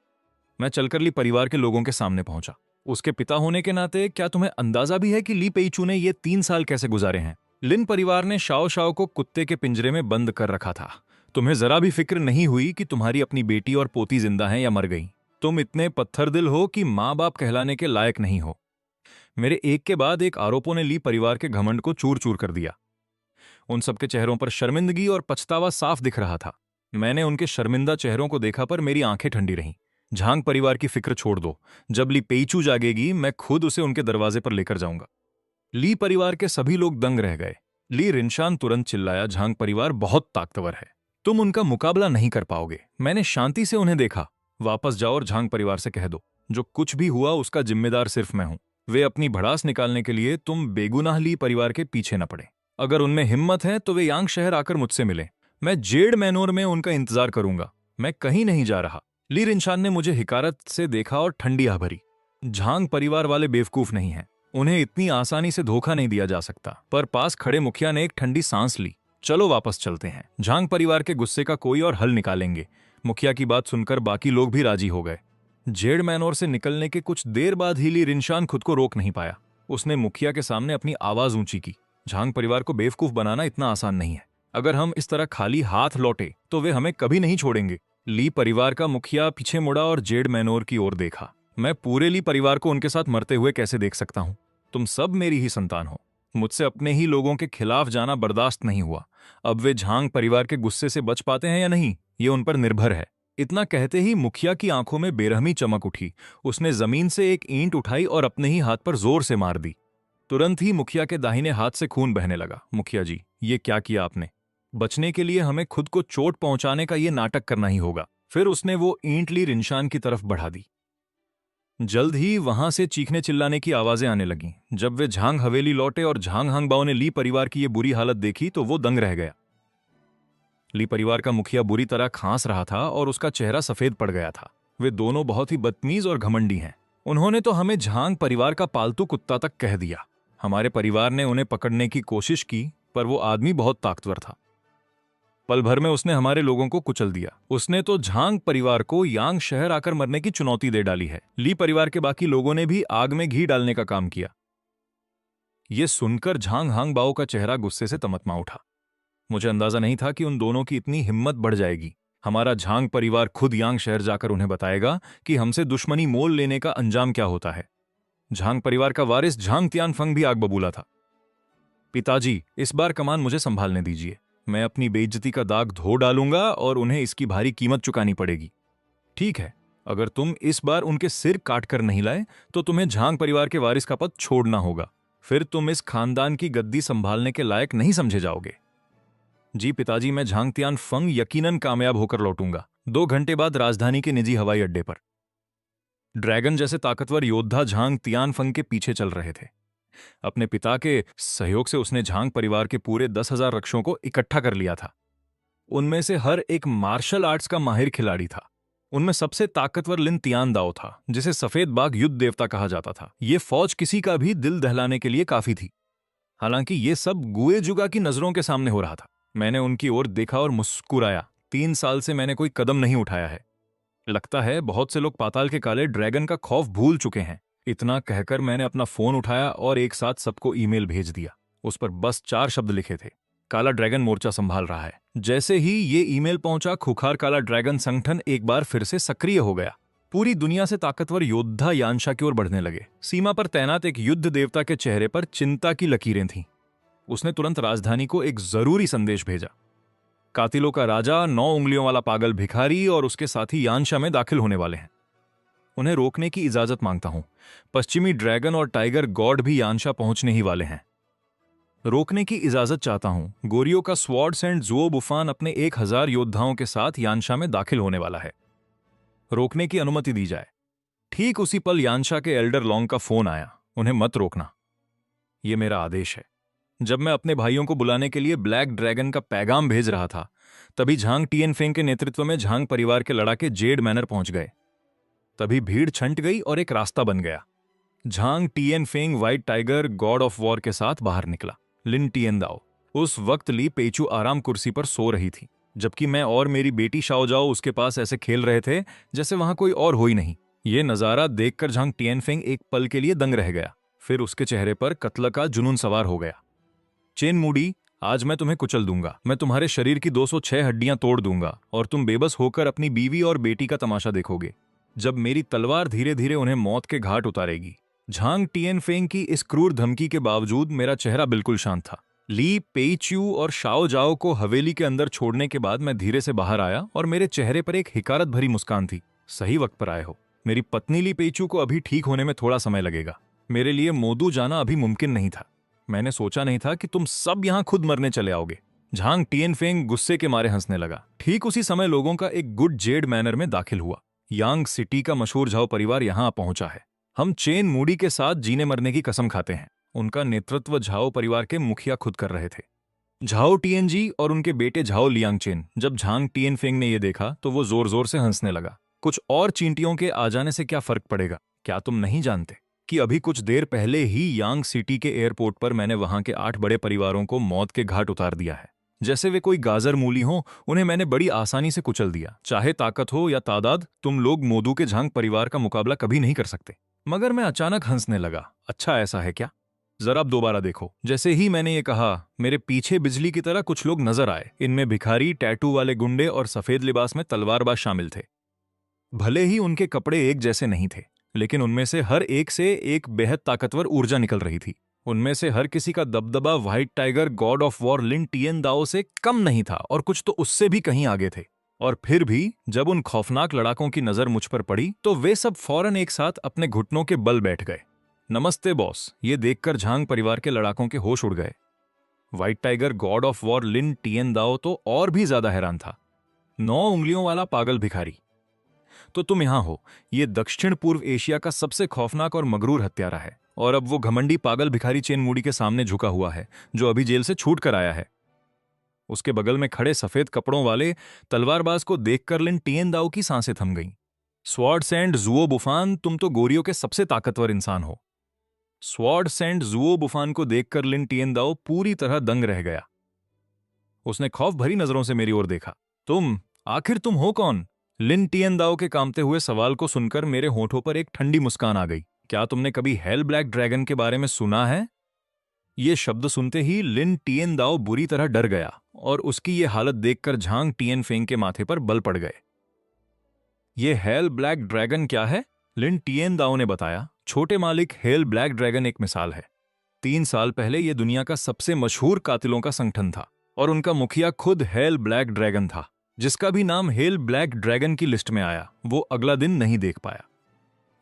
मैं चलकर ली परिवार के लोगों के सामने पहुंचा। उसके पिता होने के नाते क्या तुम्हें अंदाजा भी है कि ली पेइचू ने ये 3 साल कैसे गुजारे हैं? लिन परिवार ने शाओ शाओ को कुत्ते के पिंजरे में बंद कर रखा था। तुम्हें जरा भी फिक्र नहीं हुई कि तुम्हारी अपनी बेटी और पोती जिंदा हैं या मर गई। तुम इतने पत्थरदिल हो कि माँ बाप कहलाने के लायक नहीं हो। मेरे एक के बाद एक आरोपों ने ली परिवार के घमंड को चूर चूर कर दिया। उन सबके चेहरों पर शर्मिंदगी और पछतावा साफ दिख रहा था। मैंने उनके शर्मिंदा चेहरों को देखा पर मेरी आंखें ठंडी रहीं। झांग परिवार की फिक्र छोड़ दो। जब ली पेइचू जागेगी मैं खुद उसे उनके दरवाजे पर लेकर जाऊंगा। ली परिवार के सभी लोग दंग रह गए। ली रिनशान तुरंत चिल्लाया, झांग परिवार बहुत ताकतवर है, तुम उनका मुकाबला नहीं कर पाओगे। मैंने शांति से उन्हें देखा। वापस जाओ और झांग परिवार से कह दो, जो कुछ भी हुआ उसका जिम्मेदार सिर्फ मैं हूं। वे अपनी भड़ास निकालने के लिए तुम बेगुनाह ली परिवार के पीछे न पड़े। अगर उनमें हिम्मत है तो वे यांग शहर आकर मुझसे मिले। मैं जेड मैनोर में उनका इंतजार करूंगा। मैं कहीं नहीं जा रहा। ली रिनशान ने मुझे हिकारत से देखा और ठंडी आह भरी। झांग परिवार वाले बेवकूफ नहीं हैं। उन्हें इतनी आसानी से धोखा नहीं दिया जा सकता। पर पास खड़े मुखिया ने एक ठंडी सांस ली। चलो वापस चलते हैं। झांग परिवार के गुस्से का कोई और हल निकालेंगे। मुखिया की बात सुनकर बाकी लोग भी राजी हो गए। जेड मैनोर से निकलने के कुछ देर बाद ही ली रिनशान खुद को रोक नहीं पाया। उसने मुखिया के सामने अपनी आवाज ऊंची की। झांग परिवार को बेवकूफ बनाना इतना आसान नहीं है। अगर हम इस तरह खाली हाथ लौटे तो वे हमें कभी नहीं छोड़ेंगे। ली परिवार का मुखिया पीछे मुड़ा और जेड मैनोर की ओर देखा। मैं पूरे ली परिवार को उनके साथ मरते हुए कैसे देख सकता हूं? तुम सब मेरी ही संतान हो। मुझसे अपने ही लोगों के खिलाफ जाना बर्दाश्त नहीं हुआ। अब वे झांग परिवार के गुस्से से बच पाते हैं या नहीं, ये उन पर निर्भर है। इतना कहते ही मुखिया की आंखों में बेरहमी चमक उठी। उसने जमीन से एक ईंट उठाई और अपने ही हाथ पर जोर से मार दी। तुरंत ही मुखिया के दाहिने हाथ से खून बहने लगा। मुखिया जी, ये क्या किया आपने? बचने के लिए हमें खुद को चोट पहुंचाने का ये नाटक करना ही होगा। फिर उसने वो ईंट ली रिनशान की तरफ बढ़ा दी। जल्द ही वहां से चीखने चिल्लाने की आवाजें आने लगीं। जब वे झांग हवेली लौटे और झांग हांगबाओ ने ली परिवार की ये बुरी हालत देखी तो वो दंग रह गया। ली परिवार का मुखिया बुरी तरह खांस रहा था और उसका चेहरा सफेद पड़ गया था। वे दोनों बहुत ही बदतमीज और घमंडी हैं। उन्होंने तो हमें झांग परिवार का पालतू कुत्ता तक कह दिया। हमारे परिवार ने उन्हें पकड़ने की कोशिश की, पर वो आदमी बहुत ताकतवर था। पल भर में उसने हमारे लोगों को कुचल दिया। उसने तो झांग परिवार को यांग शहर आकर मरने की चुनौती दे डाली है। ली परिवार के बाकी लोगों ने भी आग में घी डालने का काम किया। यह सुनकर झांग हांगबाओ का चेहरा गुस्से से तमतमा उठा। मुझे अंदाजा नहीं था कि उन दोनों की इतनी हिम्मत बढ़ जाएगी। हमारा झांग परिवार खुद यांग शहर जाकर उन्हें बताएगा कि हमसे दुश्मनी मोल लेने का अंजाम क्या होता है। झांग परिवार का वारिस झांग तियानफंग भी आग बबूला था। पिताजी, इस बार कमान मुझे संभालने दीजिए। मैं अपनी बेइज्जती का दाग धो डालूंगा और उन्हें इसकी भारी कीमत चुकानी पड़ेगी। ठीक है, अगर तुम इस बार उनके सिर काट कर नहीं लाए तो तुम्हें झांग परिवार के वारिस का पद छोड़ना होगा। फिर तुम इस खानदान की गद्दी संभालने के लायक नहीं समझे जाओगे। जी पिताजी, मैं झांग तियानफंग यकीनन कामयाब होकर लौटूंगा। 2 घंटे बाद राजधानी के निजी हवाई अड्डे पर ड्रैगन जैसे ताकतवर योद्धा झांग तियानफंग के पीछे चल रहे थे। अपने पिता के सहयोग से उसने झांग परिवार के पूरे 10,000 रक्षों को इकट्ठा कर लिया था। उनमें से हर एक मार्शल आर्ट्स का माहिर खिलाड़ी था। उनमें सबसे ताकतवर लिन तियानदाओ था, जिसे सफेद बाघ युद्ध देवता कहा जाता था। ये फौज किसी का भी दिल दहलाने के लिए काफी थी। हालांकि ये सब गुए जुगा की नजरों के सामने हो रहा था। मैंने उनकी ओर देखा और मुस्कुराया। 3 साल से मैंने कोई कदम नहीं उठाया है। लगता है बहुत से लोग पाताल के काले ड्रैगन का खौफ भूल चुके हैं। इतना कहकर मैंने अपना फोन उठाया और एक साथ सबको ईमेल भेज दिया। उस पर बस 4 शब्द लिखे थे, काला ड्रैगन मोर्चा संभाल रहा है। जैसे ही ये ईमेल पहुंचा, खुखार काला ड्रैगन संगठन एक बार फिर से सक्रिय हो गया। पूरी दुनिया से ताकतवर योद्धा यानशा की ओर बढ़ने लगे। सीमा पर तैनात एक युद्ध देवता के चेहरे पर चिंता की लकीरें थीं। उसने तुरंत राजधानी को एक जरूरी संदेश भेजा। कातिलों का राजा, 9 उंगलियों वाला पागल भिखारी और उसके साथी यानशा में दाखिल होने वाले हैं। उन्हें रोकने की इजाजत मांगता हूं। पश्चिमी ड्रैगन और टाइगर गॉड भी यानशा पहुंचने ही वाले हैं। रोकने की इजाजत चाहता हूं। गोरियों का स्वॉर्ड्स एंड जुओ बुफान अपने 1000 योद्धाओं के साथ यानशा में दाखिल होने वाला है। रोकने की अनुमति दी जाए। ठीक उसी पल यानशा के एल्डर लॉन्ग का फोन आया। उन्हें मत रोकना, यह मेरा आदेश है। जब मैं अपने भाइयों को बुलाने के लिए ब्लैक ड्रैगन का पैगाम भेज रहा था, तभी झांग टिएनफेंग के नेतृत्व में झांग परिवार के लड़ाके जेड मैनर पहुंच गए। तभी भीड़ छंट गई और एक रास्ता बन गया। Zhang Tianfeng white tiger god of war के साथ बाहर निकला। लिन टिएनदाओ। उस वक्त ली पेचू आराम कुर्सी पर सो रही थी, जबकि मैं और मेरी बेटी शाओजाओ उसके पास ऐसे खेल रहे थे जैसे वहां कोई और हो ही नहीं। ये नजारा देखकर झांग टिएनफेंग एक पल के लिए दंग रह गया। फिर उसके चेहरे पर कत्ल का जुनून सवार हो गया। चेन मूडी, आज मैं तुम्हें कुचल दूंगा। मैं तुम्हारे शरीर की 206 हड्डियां तोड़ दूंगा और तुम बेबस होकर अपनी बीवी और बेटी का तमाशा देखोगे जब मेरी तलवार धीरे धीरे उन्हें मौत के घाट उतारेगी। झांग टिएनफेंग की इस क्रूर धमकी के बावजूद मेरा चेहरा बिल्कुल शांत था। ली पेइच्यू और शाओ जाओ को हवेली के अंदर छोड़ने के बाद मैं धीरे से बाहर आया और मेरे चेहरे पर एक हिकारत भरी मुस्कान थी। सही वक्त पर आए हो। मेरी पत्नी ली पेइच्यू को अभी ठीक होने में थोड़ा समय लगेगा। मेरे लिए मोदू जाना अभी मुमकिन नहीं था। मैंने सोचा नहीं था कि तुम सब यहां खुद मरने चले आओगे। झांग टिएनफेंग गुस्से के मारे हंसने लगा। ठीक उसी समय लोगों का एक गुड जेड मैनर में दाखिल हुआ। यांग सिटी का मशहूर झाओ परिवार यहां पहुंचा है। हम चेन मूडी के साथ जीने मरने की कसम खाते हैं। उनका नेतृत्व झाओ परिवार के मुखिया खुद कर रहे थे, झाओ टिएनजी और उनके बेटे झाओ लियांगचेन। जब झांग टिएनफेंग ने यह देखा तो वो जोर जोर से हंसने लगा। कुछ और चींटियों के आ जाने से क्या फर्क पड़ेगा? क्या तुम नहीं जानते कि अभी कुछ देर पहले ही यांग सिटी के एयरपोर्ट पर मैंने वहां के 8 बड़े परिवारों को मौत के घाट उतार दिया है। जैसे वे कोई गाजर मूली हो, उन्हें मैंने बड़ी आसानी से कुचल दिया। चाहे ताकत हो या तादाद, तुम लोग मोदू के झांग परिवार का मुकाबला कभी नहीं कर सकते। मगर मैं अचानक हंसने लगा। अच्छा ऐसा है क्या? जरा अब दोबारा देखो। जैसे ही मैंने ये कहा, मेरे पीछे बिजली की तरह कुछ लोग नजर आए। इनमें भिखारी, टैटू वाले गुंडे और सफेद लिबास में तलवारबाज शामिल थे। भले ही उनके कपड़े एक जैसे नहीं थे, लेकिन उनमें से हर एक से एक बेहद ताकतवर ऊर्जा निकल रही थी। उनमें से हर किसी का दबदबा white tiger god of war Lin Tiandao से कम नहीं था और कुछ तो उससे भी कहीं आगे थे। और फिर भी जब उन खौफनाक लड़ाकों की नजर मुझ पर पड़ी तो वे सब फौरन एक साथ अपने घुटनों के बल बैठ गए। नमस्ते बॉस, ये देखकर झांग परिवार के लड़ाकों के होश उड़ गए। White tiger god of war Lin Tiandao तो और भी ज्यादा हैरान था। 9 उंगलियों वाला पागल भिखारी, तो तुम यहां हो। ये दक्षिण पूर्व एशिया का सबसे खौफनाक और मगरूर हत्यारा है, और अब वो घमंडी पागल भिखारी चेन मूडी के सामने झुका हुआ है, जो अभी जेल से छूट कर आया है। उसके बगल में खड़े सफेद कपड़ों वाले तलवारबाज को देखकर लिन टिएनदाओ की सांसें थम गईं। स्वॉर्ड्स एंड जुओ बुफान, तुम तो गोरियों के सबसे ताकतवर इंसान हो। स्वॉर्ड्स एंड जुओ बुफान को देखकर लिन टिएनदाओ पूरी तरह दंग रह गया। उसने खौफ भरी नजरों से मेरी ओर देखा। आखिर तुम हो कौन? लिन टिएनदाओ के कांपते हुए सवाल को सुनकर मेरे होठों पर एक ठंडी मुस्कान आ गई। क्या तुमने कभी हेल ब्लैक ड्रैगन के बारे में सुना है? ये शब्द सुनते ही लिन टिएनदाओ बुरी तरह डर गया और उसकी ये हालत देखकर झांग टिएनफेंग के माथे पर बल पड़ गए। ये हेल ब्लैक ड्रैगन क्या है? लिन टिएनदाओ ने बताया। छोटे मालिक, हेल ब्लैक ड्रैगन एक मिसाल है। 3 साल पहले यह दुनिया का सबसे मशहूर कातिलों का संगठन था और उनका मुखिया खुद हेल ब्लैक ड्रैगन था। जिसका भी नाम हेल ब्लैक ड्रैगन की लिस्ट में आया, वो अगला दिन नहीं देख पाया।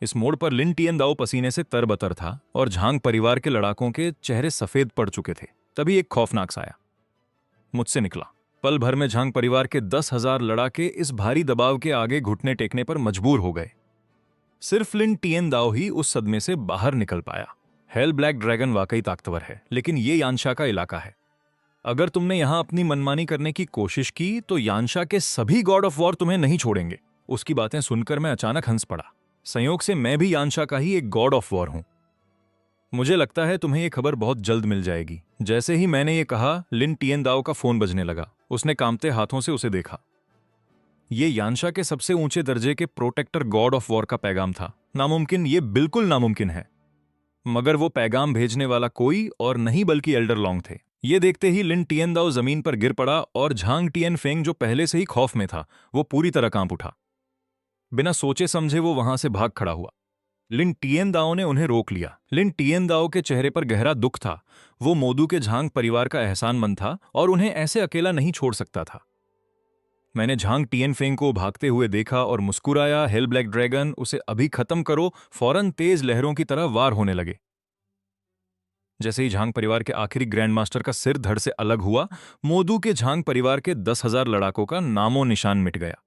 इस मोड़ पर लिन टिएनदाओ पसीने से तरबतर था और झांग परिवार के लड़ाकों के चेहरे सफेद पड़ चुके थे। तभी एक खौफनाक साया मुझसे निकला। पल भर में झांग परिवार के 10,000 लड़ाके इस भारी दबाव के आगे घुटने टेकने पर मजबूर हो गए। सिर्फ लिन टिएन दाओ ही उस सदमे से बाहर निकल पाया। हेल ब्लैक ड्रैगन वाकई ताकतवर है, लेकिन ये यानशा का इलाका है। अगर तुमने यहां अपनी मनमानी करने की कोशिश की तो यानशा के सभी गॉड ऑफ वॉर तुम्हें नहीं छोड़ेंगे। उसकी बातें सुनकर मैं अचानक हंस पड़ा। संयोग से मैं भी यानशा का ही एक गॉड ऑफ वॉर हूं। मुझे लगता है तुम्हें यह खबर बहुत जल्द मिल जाएगी। जैसे ही मैंने ये कहा, लिन टिएन दाओ का फोन बजने लगा। उसने कांपते हाथों से उसे देखा। ये यानशा के सबसे ऊंचे दर्जे के प्रोटेक्टर गॉड ऑफ वॉर का पैगाम था। नामुमकिन, ये बिल्कुल नामुमकिन है। मगर वो पैगाम भेजने वाला कोई और नहीं बल्कि एल्डर लॉन्ग थे। ये देखते ही लिन टिएन दाओ जमीन पर गिर पड़ा और झांग टिएन फेंग, जो पहले से ही खौफ में था, वो पूरी तरह कांप उठा। बिना सोचे समझे वो वहां से भाग खड़ा हुआ। लिन टिएन दाओ ने उन्हें रोक लिया। लिन टिएन दाओ के चेहरे पर गहरा दुख था। वो मोदू के झांग परिवार का एहसानमंद था और उन्हें ऐसे अकेला नहीं छोड़ सकता था। मैंने झांग टिएन फेंग को भागते हुए देखा और मुस्कुराया। हेल ब्लैक ड्रैगन, उसे अभी खत्म करो। फौरन तेज लहरों की तरह वार होने लगे। जैसे ही झांग परिवार के आखिरी ग्रैंड मास्टर का सिर धड़ से अलग हुआ, मोदू के झांग परिवार के 10,000 लड़ाकों का नामो निशान मिट गया।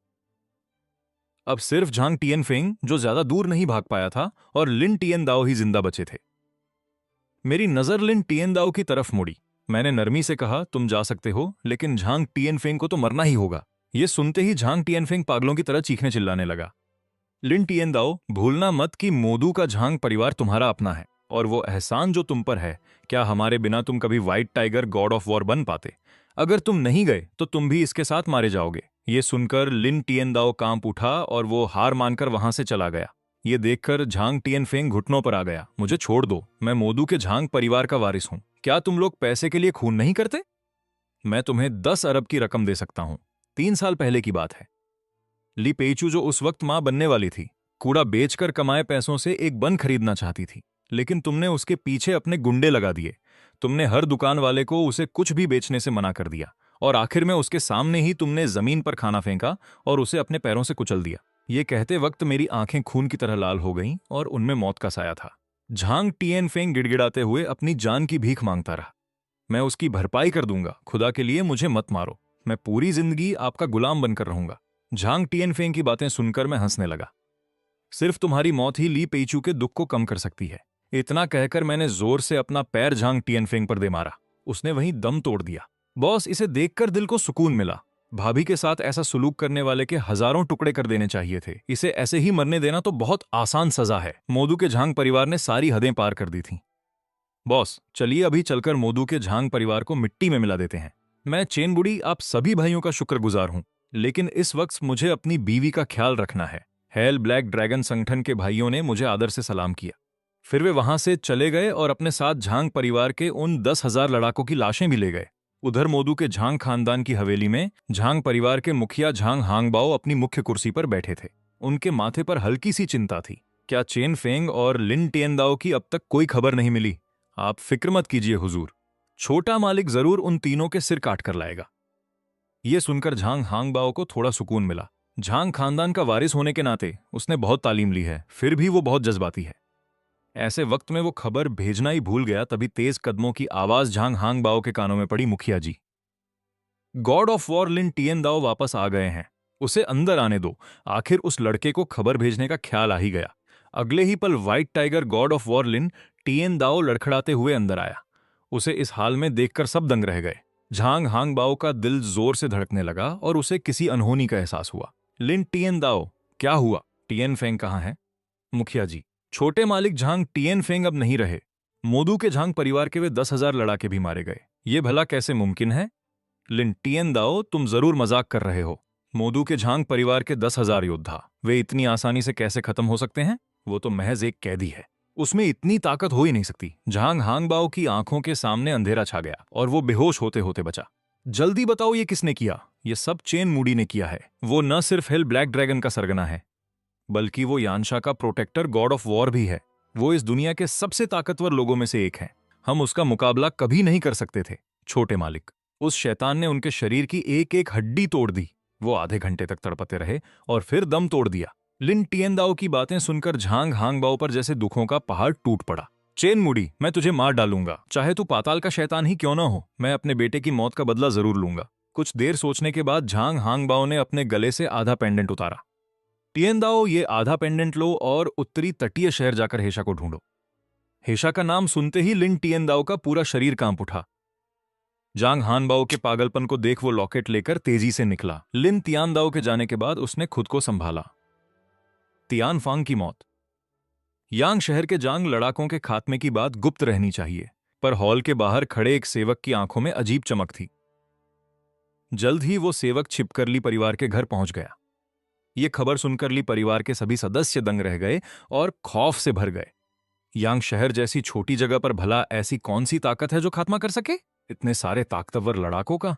अब सिर्फ झांग टिएन फेंग, जो ज्यादा दूर नहीं भाग पाया था, और लिन टिएन दाओ ही जिंदा बचे थे। मेरी नजर लिन टिएन दाओ की तरफ मुड़ी। मैंने नरमी से कहा, तुम जा सकते हो, लेकिन झांग टिएन फेंग को तो मरना ही होगा। यह सुनते ही झांग टिएन फेंग पागलों की तरह चीखने चिल्लाने लगा। लिन टिएन दाओ, भूलना मत कि मोदू का झांग परिवार तुम्हारा अपना है, और वो एहसान जो तुम पर है, क्या हमारे बिना तुम कभी white tiger god of war बन पाते? अगर तुम नहीं गए तो तुम भी इसके साथ मारे जाओगे। ये सुनकर लिन टिएन दाओ कांप उठा और वो हार मानकर वहां से चला गया। ये देखकर झांग टिएन फेंग घुटनों पर आ गया। मुझे छोड़ दो, मैं मोदू के झांग परिवार का वारिस हूं। क्या तुम लोग पैसे के लिए खून नहीं करते? मैं तुम्हें 10 अरब की रकम दे सकता हूं। 3 साल पहले की बात है। ली पेइचू, जो उस वक्त मां बनने वाली थी, कूड़ा बेचकर कमाए पैसों से एक बन खरीदना चाहती थी, लेकिन तुमने उसके पीछे अपने गुंडे लगा दिए। तुमने हर दुकान वाले को उसे कुछ भी बेचने से मना कर दिया, और आखिर में उसके सामने ही तुमने जमीन पर खाना फेंका और उसे अपने पैरों से कुचल दिया। ये कहते वक्त मेरी आंखें खून की तरह लाल हो गईं और उनमें मौत का साया था। झांग टिएन फेंग गिड़गिड़ाते हुए अपनी जान की भीख मांगता रहा। मैं उसकी भरपाई कर दूंगा, खुदा के लिए मुझे मत मारो। मैं पूरी जिंदगी आपका गुलाम बनकर रहूंगा। झांग टिएन फेंग की बातें सुनकर मैं हंसने लगा। सिर्फ तुम्हारी मौत ही ली पेइचू के दुख को कम कर सकती है। इतना कहकर मैंने जोर से अपना पैर झांग टिएन फेंग पर दे मारा। उसने वहीं दम तोड़ दिया। बॉस, इसे देखकर दिल को सुकून मिला। भाभी के साथ ऐसा सुलूक करने वाले के हजारों टुकड़े कर देने चाहिए थे। इसे ऐसे ही मरने देना तो बहुत आसान सजा है। मोदू के झांग परिवार ने सारी हदें पार कर दी थीं। बॉस, चलिए अभी चलकर मोदू के झांग परिवार को मिट्टी में मिला देते हैं। मैं चेन बुड़ी आप सभी भाइयों का शुक्रगुजार हूं, लेकिन इस वक्त मुझे अपनी बीवी का ख्याल रखना है। हेल ब्लैक ड्रैगन संगठन के भाइयों ने मुझे आदर से सलाम किया। फिर वे वहां से चले गए और अपने साथ झांग परिवार के उन 10,000 लड़ाकों की लाशें भी ले गए। उधर मोदू के झांग खानदान की हवेली में झांग परिवार के मुखिया झांग हांगबाओ अपनी मुख्य कुर्सी पर बैठे थे। उनके माथे पर हल्की सी चिंता थी। क्या चेन फेंग और लिन टिएन दाओ की अब तक कोई खबर नहीं मिली? आप फिक्र मत कीजिए हुजूर, छोटा मालिक जरूर उन तीनों के सिर काट कर लाएगा। यह सुनकर झांग हांगबाओ को थोड़ा सुकून मिला। झांग खानदान का वारिस होने के नाते उसने बहुत तालीम ली है, फिर भी वो बहुत जज्बाती है। ऐसे वक्त में वो खबर भेजना ही भूल गया। तभी तेज कदमों की आवाज झांग हांगबाओ के कानों में पड़ी। मुखिया जी, god of war Lin Tian Dao वापस आ गए हैं। उसे अंदर आने दो। आखिर उस लड़के को खबर भेजने का ख्याल आ ही गया। अगले ही पल white tiger god of war Lin Tian Dao लड़खड़ाते हुए अंदर आया। उसे इस हाल में देखकर सब दंग रह गए। झांग हांगबाओ का दिल जोर से धड़कने लगा और उसे किसी अनहोनी का एहसास हुआ। लिन टिएन दाओ, क्या हुआ? टिएन फेंग कहाँ है? मुखिया जी, छोटे मालिक झांग टिएन फेंग अब नहीं रहे। मोदू के झांग परिवार के वे 10,000 लड़ाके भी मारे गए। ये भला कैसे मुमकिन है? लिन टिएन दाओ, तुम जरूर मजाक कर रहे हो। मोदू के झांग परिवार के 10,000 योद्धा, वे इतनी आसानी से कैसे खत्म हो सकते हैं? वो तो महज एक कैदी है, उसमें इतनी ताकत हो ही नहीं सकती। झांग हांगबाओ की आंखों के सामने अंधेरा छा गया और वो बेहोश होते होते बचा। जल्दी बताओ, ये किसने किया? ये सब चेन मूडी ने किया है। वो न सिर्फ हेल ब्लैक ड्रैगन का सरगना है, बल्कि वो यानशा का प्रोटेक्टर गॉड ऑफ वॉर भी है। वो इस दुनिया के सबसे ताकतवर लोगों में से एक है। हम उसका मुकाबला कभी नहीं कर सकते थे। छोटे मालिक, उस शैतान ने उनके शरीर की एक एक हड्डी तोड़ दी। वो आधे घंटे तक तड़पते रहे और फिर दम तोड़ दिया। लिन टिएन दाओ की बातें सुनकर झांग हांगबाओ पर जैसे दुखों का पहाड़ टूट पड़ा। चेन मुड़ी, मैं तुझे मार डालूंगा, चाहे तू पाताल का शैतान ही क्यों ना हो। मैं अपने बेटे की मौत का बदला जरूर लूंगा। कुछ देर सोचने के बाद झांग हांगबाओ ने अपने गले से आधा पेंडेंट उतारा। टिएनदाओ, ये आधा पेंडेंट लो और उत्तरी तटीय शहर जाकर हेशा को ढूंढो। हेशा का नाम सुनते ही लिन टिएनदाओ का पूरा शरीर कांप उठा। जांग हानबाओ के पागलपन को देख वो लॉकेट लेकर तेजी से निकला। लिन तियानदाओ के जाने के बाद उसने खुद को संभाला। तियानफांग की मौत। यांग शहर के जांग लड़ाकों के खात्मे की बात गुप्त रहनी चाहिए, पर हॉल के बाहर खड़े एक सेवक की आंखों में अजीब चमक थी। जल्द ही वो सेवक छिपकर ली परिवार के घर पहुंच गया। ये खबर सुनकर ली परिवार के सभी सदस्य दंग रह गए और खौफ से भर गए। यांग शहर जैसी छोटी जगह पर भला ऐसी कौन सी ताकत है जो खात्मा कर सके? इतने सारे ताकतवर लड़ाकों का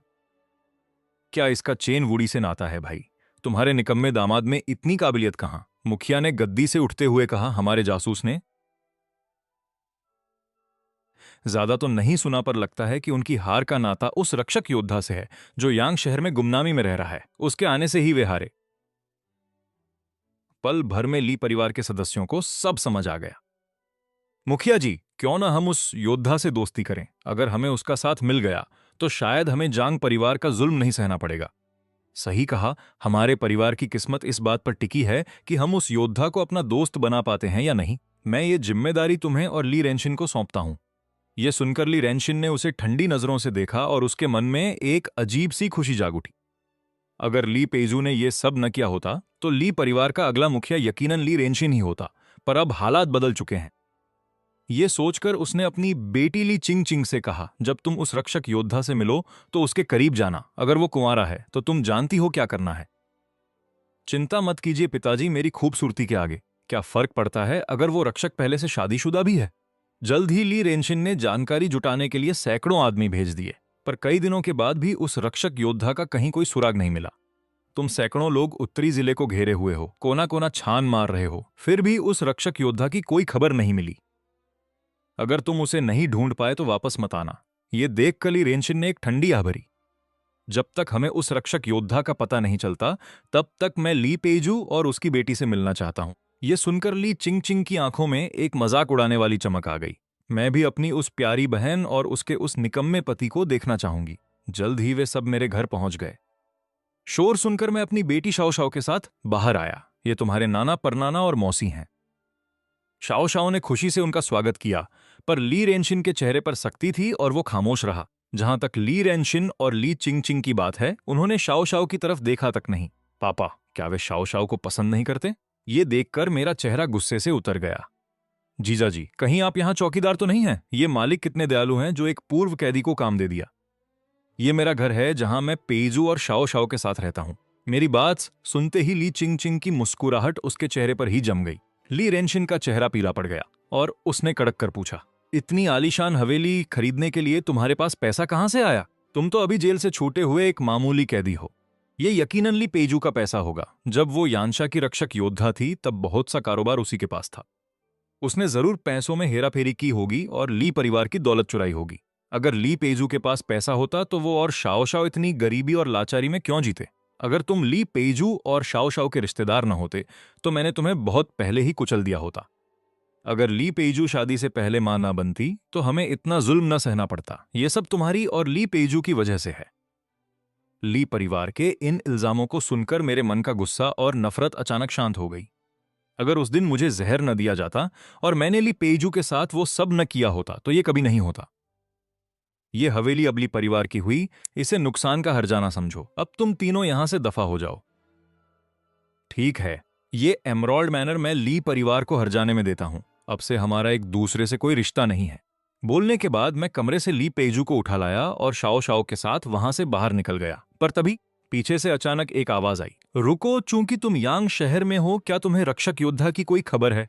क्या इसका चेन वुडी से नाता है भाई? तुम्हारे निकम्मे दामाद में इतनी काबिलियत कहां? मुखिया ने गद्दी से उठते हुए कहा। हमारे जासूस ने ज्यादा तो नहीं सुना, पर लगता है कि उनकी हार का नाता उस रक्षक योद्धा से है जो यांग शहर में गुमनामी में रह रहा है। उसके आने से ही वे हारे। पल भर में ली परिवार के सदस्यों को सब समझ आ गया। मुखिया जी, क्यों ना हम उस योद्धा से दोस्ती करें? अगर हमें उसका साथ मिल गया तो शायद हमें जांग परिवार का जुल्म नहीं सहना पड़ेगा। सही कहा। हमारे परिवार की किस्मत इस बात पर टिकी है कि हम उस योद्धा को अपना दोस्त बना पाते हैं या नहीं। मैं ये जिम्मेदारी तुम्हें और ली रेंशिन को सौंपता हूं। यह सुनकर ली रेंशिन ने उसे ठंडी नजरों से देखा और उसके मन में एक अजीब सी खुशी जाग उठी। अगर ली पेजू ने यह सब न किया होता तो ली परिवार का अगला मुखिया यकीनन ली रेंशिन ही होता, पर अब हालात बदल चुके हैं। ये सोचकर उसने अपनी बेटी ली चिंग चिंग से कहा, जब तुम उस रक्षक योद्धा से मिलो तो उसके करीब जाना। अगर वो कुंवारा है तो तुम जानती हो क्या करना है। चिंता मत कीजिए पिताजी, मेरी खूबसूरती के आगे क्या फर्क पड़ता है अगर वो रक्षक पहले से शादीशुदा भी है। जल्द ही ली रेंशिन ने जानकारी जुटाने के लिए सैकड़ों आदमी भेज दिए, पर कई दिनों के बाद भी उस रक्षक योद्धा का कहीं कोई सुराग नहीं मिला। तुम सैकड़ों लोग उत्तरी जिले को घेरे हुए हो, कोना कोना छान मार रहे हो, फिर भी उस रक्षक योद्धा की कोई खबर नहीं मिली। अगर तुम उसे नहीं ढूंढ पाए तो वापस मत आना। यह देखकर ली रेंशिन ने एक ठंडी आह भरी। जब तक हमें उस रक्षक योद्धा का पता नहीं चलता तब तक मैं ली पेजू और उसकी बेटी से मिलना चाहता हूं। यह सुनकर ली चिंग चिंग की आंखों में एक मजाक उड़ाने वाली चमक आ गई। मैं भी अपनी उस प्यारी बहन और उसके उस निकम्मे पति को देखना चाहूंगी। जल्द ही वे सब मेरे घर पहुंच गए। शोर सुनकर मैं अपनी बेटी शाओ शाओ के साथ बाहर आया। ये तुम्हारे नाना, परनाना और मौसी हैं। शाओ शाओ ने खुशी से उनका स्वागत किया, पर ली रेंशिन के चेहरे पर सख्ती थी और वो खामोश रहा। जहां तक ली रेंशिन और ली चिंग चिंग की बात है, उन्होंने शाओ शाओ की तरफ देखा तक नहीं। पापा, क्या वे शाओ शाओ को पसंद नहीं करते? ये देखकर मेरा चेहरा गुस्से से उतर गया। जीजा जी, कहीं आप यहां चौकीदार तो नहीं हैं? ये मालिक कितने दयालु हैं जो एक पूर्व कैदी को काम दे दिया। ये मेरा घर है जहां मैं पेजू और शाओ शाओ के साथ रहता हूं। मेरी बात सुनते ही ली चिंग चिंग की मुस्कुराहट उसके चेहरे पर ही जम गई। ली रेंशिन का चेहरा पीला पड़ गया और उसने कड़क कर पूछा, इतनी आलीशान हवेली खरीदने के लिए तुम्हारे पास पैसा कहां से आया? तुम तो अभी जेल से छूटे हुए एक मामूली कैदी हो। ये यकीनन ली पेजू का पैसा होगा। जब वो यानशा की रक्षक योद्धा थी तब बहुत सा कारोबार उसी के पास था। उसने जरूर पैसों में हेराफेरी की होगी और ली परिवार की दौलत चुराई होगी। अगर ली पेजू के पास पैसा होता तो वो और शाओ शाओ इतनी गरीबी और लाचारी में क्यों जीते? अगर तुम ली पेजू और शाओ शाओ के रिश्तेदार न होते तो मैंने तुम्हें बहुत पहले ही कुचल दिया होता। अगर ली पेजू शादी से पहले मां ना बनती तो हमें इतना जुल्म न सहना पड़ता। यह सब तुम्हारी और ली पेजू की वजह से है। ली परिवार के इन इल्जामों को सुनकर मेरे मन का गुस्सा और नफरत अचानक शांत हो गई। अगर उस दिन मुझे जहर न दिया जाता और मैंने ली पेजू के साथ वो सब न किया होता तो ये कभी नहीं होता। ये हवेली अब ली परिवार की हुई, इसे नुकसान का हर्जाना समझो। अब तुम तीनों यहां से दफा हो जाओ। ठीक है, ये एमरॉल्ड मैनर मैं ली परिवार को हर्जाने में देता हूं। अब से हमारा एक दूसरे से कोई रिश्ता नहीं है। बोलने के बाद मैं कमरे से ली पेजू को उठा लाया और शाओ शाओ के साथ वहां से बाहर निकल गया। पर तभी पीछे से अचानक एक आवाज आई, रुको, चूंकि तुम यांग शहर में हो, क्या तुम्हें रक्षक योद्धा की कोई खबर है?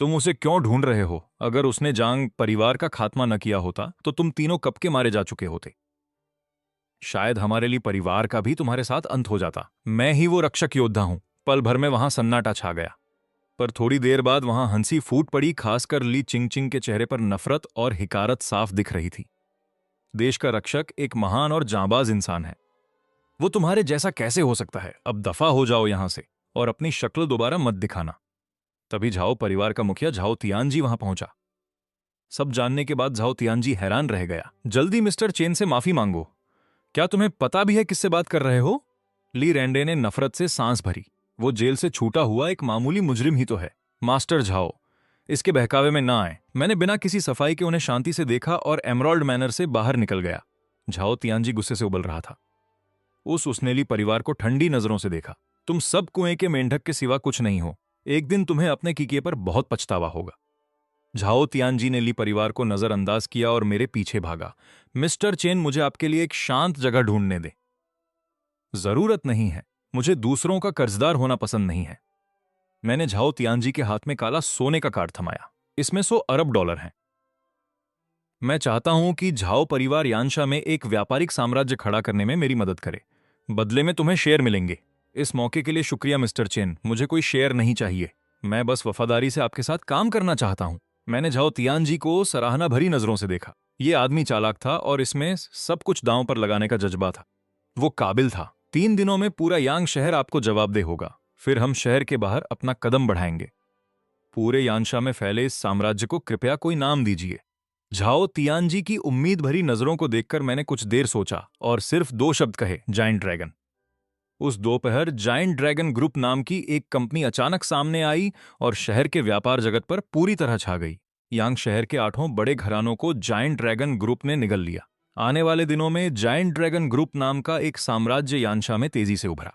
तुम उसे क्यों ढूंढ रहे हो? अगर उसने जांग परिवार का खात्मा न किया होता तो तुम तीनों कब के मारे जा चुके होते। शायद हमारे लिए परिवार का भी तुम्हारे साथ अंत हो जाता। मैं ही वो रक्षक योद्धा हूं। पल भर में वहां सन्नाटा छा गया, पर थोड़ी देर बाद वहां हंसी फूट पड़ी। खासकर ली चिंग चिंग के चेहरे पर नफरत और हिकारत साफ दिख रही थी। देश का रक्षक एक महान और जांबाज इंसान है। वो तुम्हारे जैसा कैसे हो सकता है? अब दफा हो जाओ यहां से और अपनी शक्ल दोबारा मत दिखाना। तभी झाओ परिवार का मुखिया झाओ तियानजी वहां पहुंचा। सब जानने के बाद झाओ तियानजी हैरान रह गया। जल्दी मिस्टर चेन से माफी मांगो। क्या तुम्हें पता भी है किससे बात कर रहे हो? ली रैंडे ने नफरत से सांस भरी। वो जेल से छूटा हुआ एक मामूली मुजरिम ही तो है। मास्टर झाओ, इसके बहकावे में ना आए। मैंने बिना किसी सफाई के उन्हें शांति से देखा और एमराल्ड मैनर से बाहर निकल गया। झाओ तियानजी गुस्से से उबल रहा था। उस उसनेली परिवार को ठंडी नजरों से देखा। तुम सब कुएं के मेंढक के सिवा कुछ नहीं हो। एक दिन तुम्हें अपने किए पर बहुत पछतावा होगा। झाओ तियानजी ने ली परिवार को नजरअंदाज किया और मेरे पीछे भागा। मिस्टर चेन, मुझे आपके लिए एक शांत जगह ढूंढने दे। जरूरत नहीं है। मुझे दूसरों का कर्जदार होना पसंद नहीं है। मैंने झाओ तियानजी के हाथ में काला सोने का कार्ड थमाया। इसमें $100 अरब हैं। मैं चाहता हूं कि झाओ परिवार यानशा में एक व्यापारिक साम्राज्य खड़ा करने में मेरी मदद करे। बदले में तुम्हें शेयर मिलेंगे। इस मौके के लिए शुक्रिया मिस्टर चेन, मुझे कोई शेयर नहीं चाहिए। मैं बस वफादारी से आपके साथ काम करना चाहता हूं। मैंने झाओ तियानजी को सराहना भरी नजरों से देखा। ये आदमी चालाक था और इसमें सब कुछ दांव पर लगाने का जज्बा था। वो काबिल था। 3 दिनों में पूरा यांग शहर आपको जवाबदेह होगा। फिर हम शहर के बाहर अपना कदम बढ़ाएंगे। पूरे यानशा में फैले इस साम्राज्य को कृपया कोई नाम दीजिए। झाओ तियानजी की उम्मीद भरी नजरों को देखकर मैंने कुछ देर सोचा और सिर्फ 2 शब्द कहे, जायंट ड्रैगन। उस दोपहर जायंट ड्रैगन ग्रुप नाम की एक कंपनी अचानक सामने आई और शहर के व्यापार जगत पर पूरी तरह छा गई। यांग शहर के 8 बड़े घरानों को जायंट ड्रैगन ग्रुप ने निगल लिया। आने वाले दिनों में जायंट ड्रैगन ग्रुप नाम का एक साम्राज्य यानशा में तेजी से उभरा।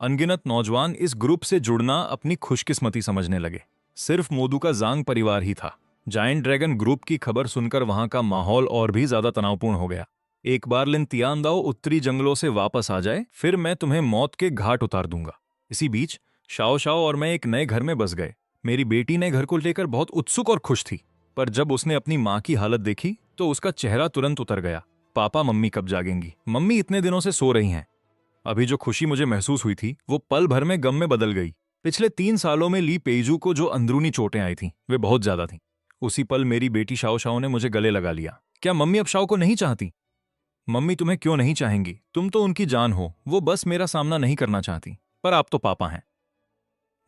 अनगिनत नौजवान इस ग्रुप से जुड़ना अपनी खुशकिस्मती समझने लगे। सिर्फ मोदू का जांग परिवार ही था। जायंट ड्रैगन ग्रुप की खबर सुनकर वहां का माहौल और भी ज्यादा तनावपूर्ण हो गया। एक बार लिन तियानदाओ उत्तरी जंगलों से वापस आ जाए, फिर मैं तुम्हें मौत के घाट उतार दूंगा। इसी बीच शाओ शाओ और मैं एक नए घर में बस गए। मेरी बेटी ने घर को लेकर बहुत उत्सुक और खुश थी, पर जब उसने अपनी माँ की हालत देखी तो उसका चेहरा तुरंत उतर गया। पापा मम्मी कब जागेंगी? मम्मी इतने दिनों से सो रही हैं। अभी जो खुशी मुझे महसूस हुई थी वो पल भर में गम में बदल गई। पिछले 3 सालों में ली पेइजू को जो अंदरूनी चोटें आई थीं वे बहुत ज्यादा थीं। उसी पल मेरी बेटी शाओ शाओ ने मुझे गले लगा लिया। क्या मम्मी अब शाओ को नहीं चाहती? मम्मी तुम्हें क्यों नहीं चाहेंगी? तुम तो उनकी जान हो। वो बस मेरा सामना नहीं करना चाहती। पर आप तो पापा हैं।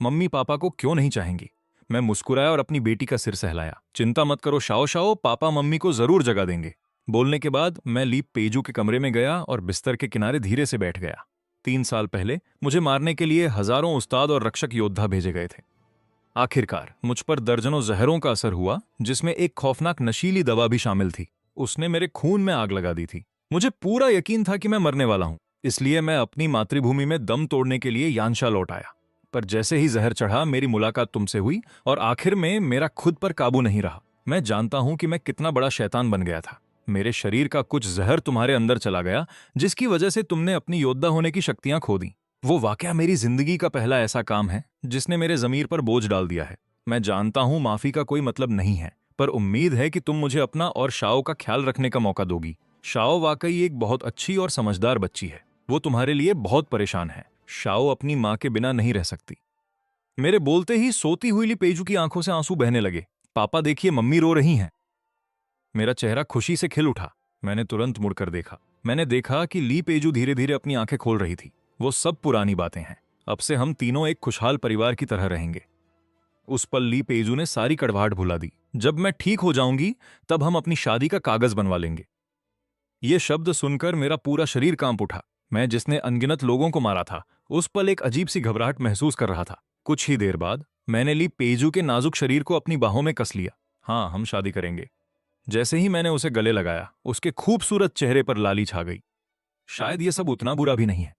मम्मी पापा को क्यों नहीं चाहेंगी? मैं मुस्कुराया और अपनी बेटी का सिर सहलाया। चिंता मत करो शाओ शाओ, पापा मम्मी को जरूर जगह देंगे। बोलने के बाद मैं लीप पेइजू के कमरे में गया और बिस्तर के किनारे धीरे से बैठ गया। 3 साल पहले मुझे मारने के लिए हजारों उस्ताद और रक्षक योद्धा भेजे गए थे। आखिरकार मुझ पर दर्जनों जहरों का असर हुआ, जिसमें एक खौफनाक नशीली दवा भी शामिल थी। उसने मेरे खून में आग लगा दी थी। मुझे पूरा यकीन था कि मैं मरने वाला हूं। इसलिए मैं अपनी मातृभूमि में दम तोड़ने के लिए यानशा लौट आया। पर जैसे ही जहर चढ़ा, मेरी मुलाकात तुमसे हुई और आखिर में मेरा खुद पर काबू नहीं रहा। मैं जानता हूं कि मैं कितना बड़ा शैतान बन गया था। मेरे शरीर का कुछ जहर तुम्हारे अंदर चला गया, जिसकी वजह से तुमने अपनी योद्धा होने की शक्तियां खो दी। वो वाकया मेरी जिंदगी का पहला ऐसा काम है जिसने मेरे जमीर पर बोझ डाल दिया है। मैं जानता हूं माफी का कोई मतलब नहीं है, पर उम्मीद है कि तुम मुझे अपना और शाओ का ख्याल रखने का मौका दोगी। शाओ वाकई एक बहुत अच्छी और समझदार बच्ची है। वो तुम्हारे लिए बहुत परेशान है। शाओ अपनी माँ के बिना नहीं रह सकती। मेरे बोलते ही सोती हुई ली पेजू की आंखों से आंसू बहने लगे। पापा देखिए, मम्मी रो रही हैं। मेरा चेहरा खुशी से खिल उठा। मैंने तुरंत मुड़कर देखा। मैंने देखा कि ली पेजू धीरे धीरे अपनी आंखें खोल रही थी। वो सब पुरानी बातें हैं। अब से हम तीनों एक खुशहाल परिवार की तरह रहेंगे। उस पल ली पेजू ने सारी कड़वाहट भुला दी। जब मैं ठीक हो जाऊंगी तब हम अपनी शादी का कागज बनवा लेंगे। ये शब्द सुनकर मेरा पूरा शरीर कांप उठा। मैं जिसने अनगिनत लोगों को मारा था, उस पल एक अजीब सी घबराहट महसूस कर रहा था। कुछ ही देर बाद मैंने ली पेजू के नाजुक शरीर को अपनी बाहों में कस लिया। हाँ, हम शादी करेंगे। जैसे ही मैंने उसे गले लगाया, उसके खूबसूरत चेहरे पर लाली छा गई। शायद ये सब उतना बुरा भी नहीं है।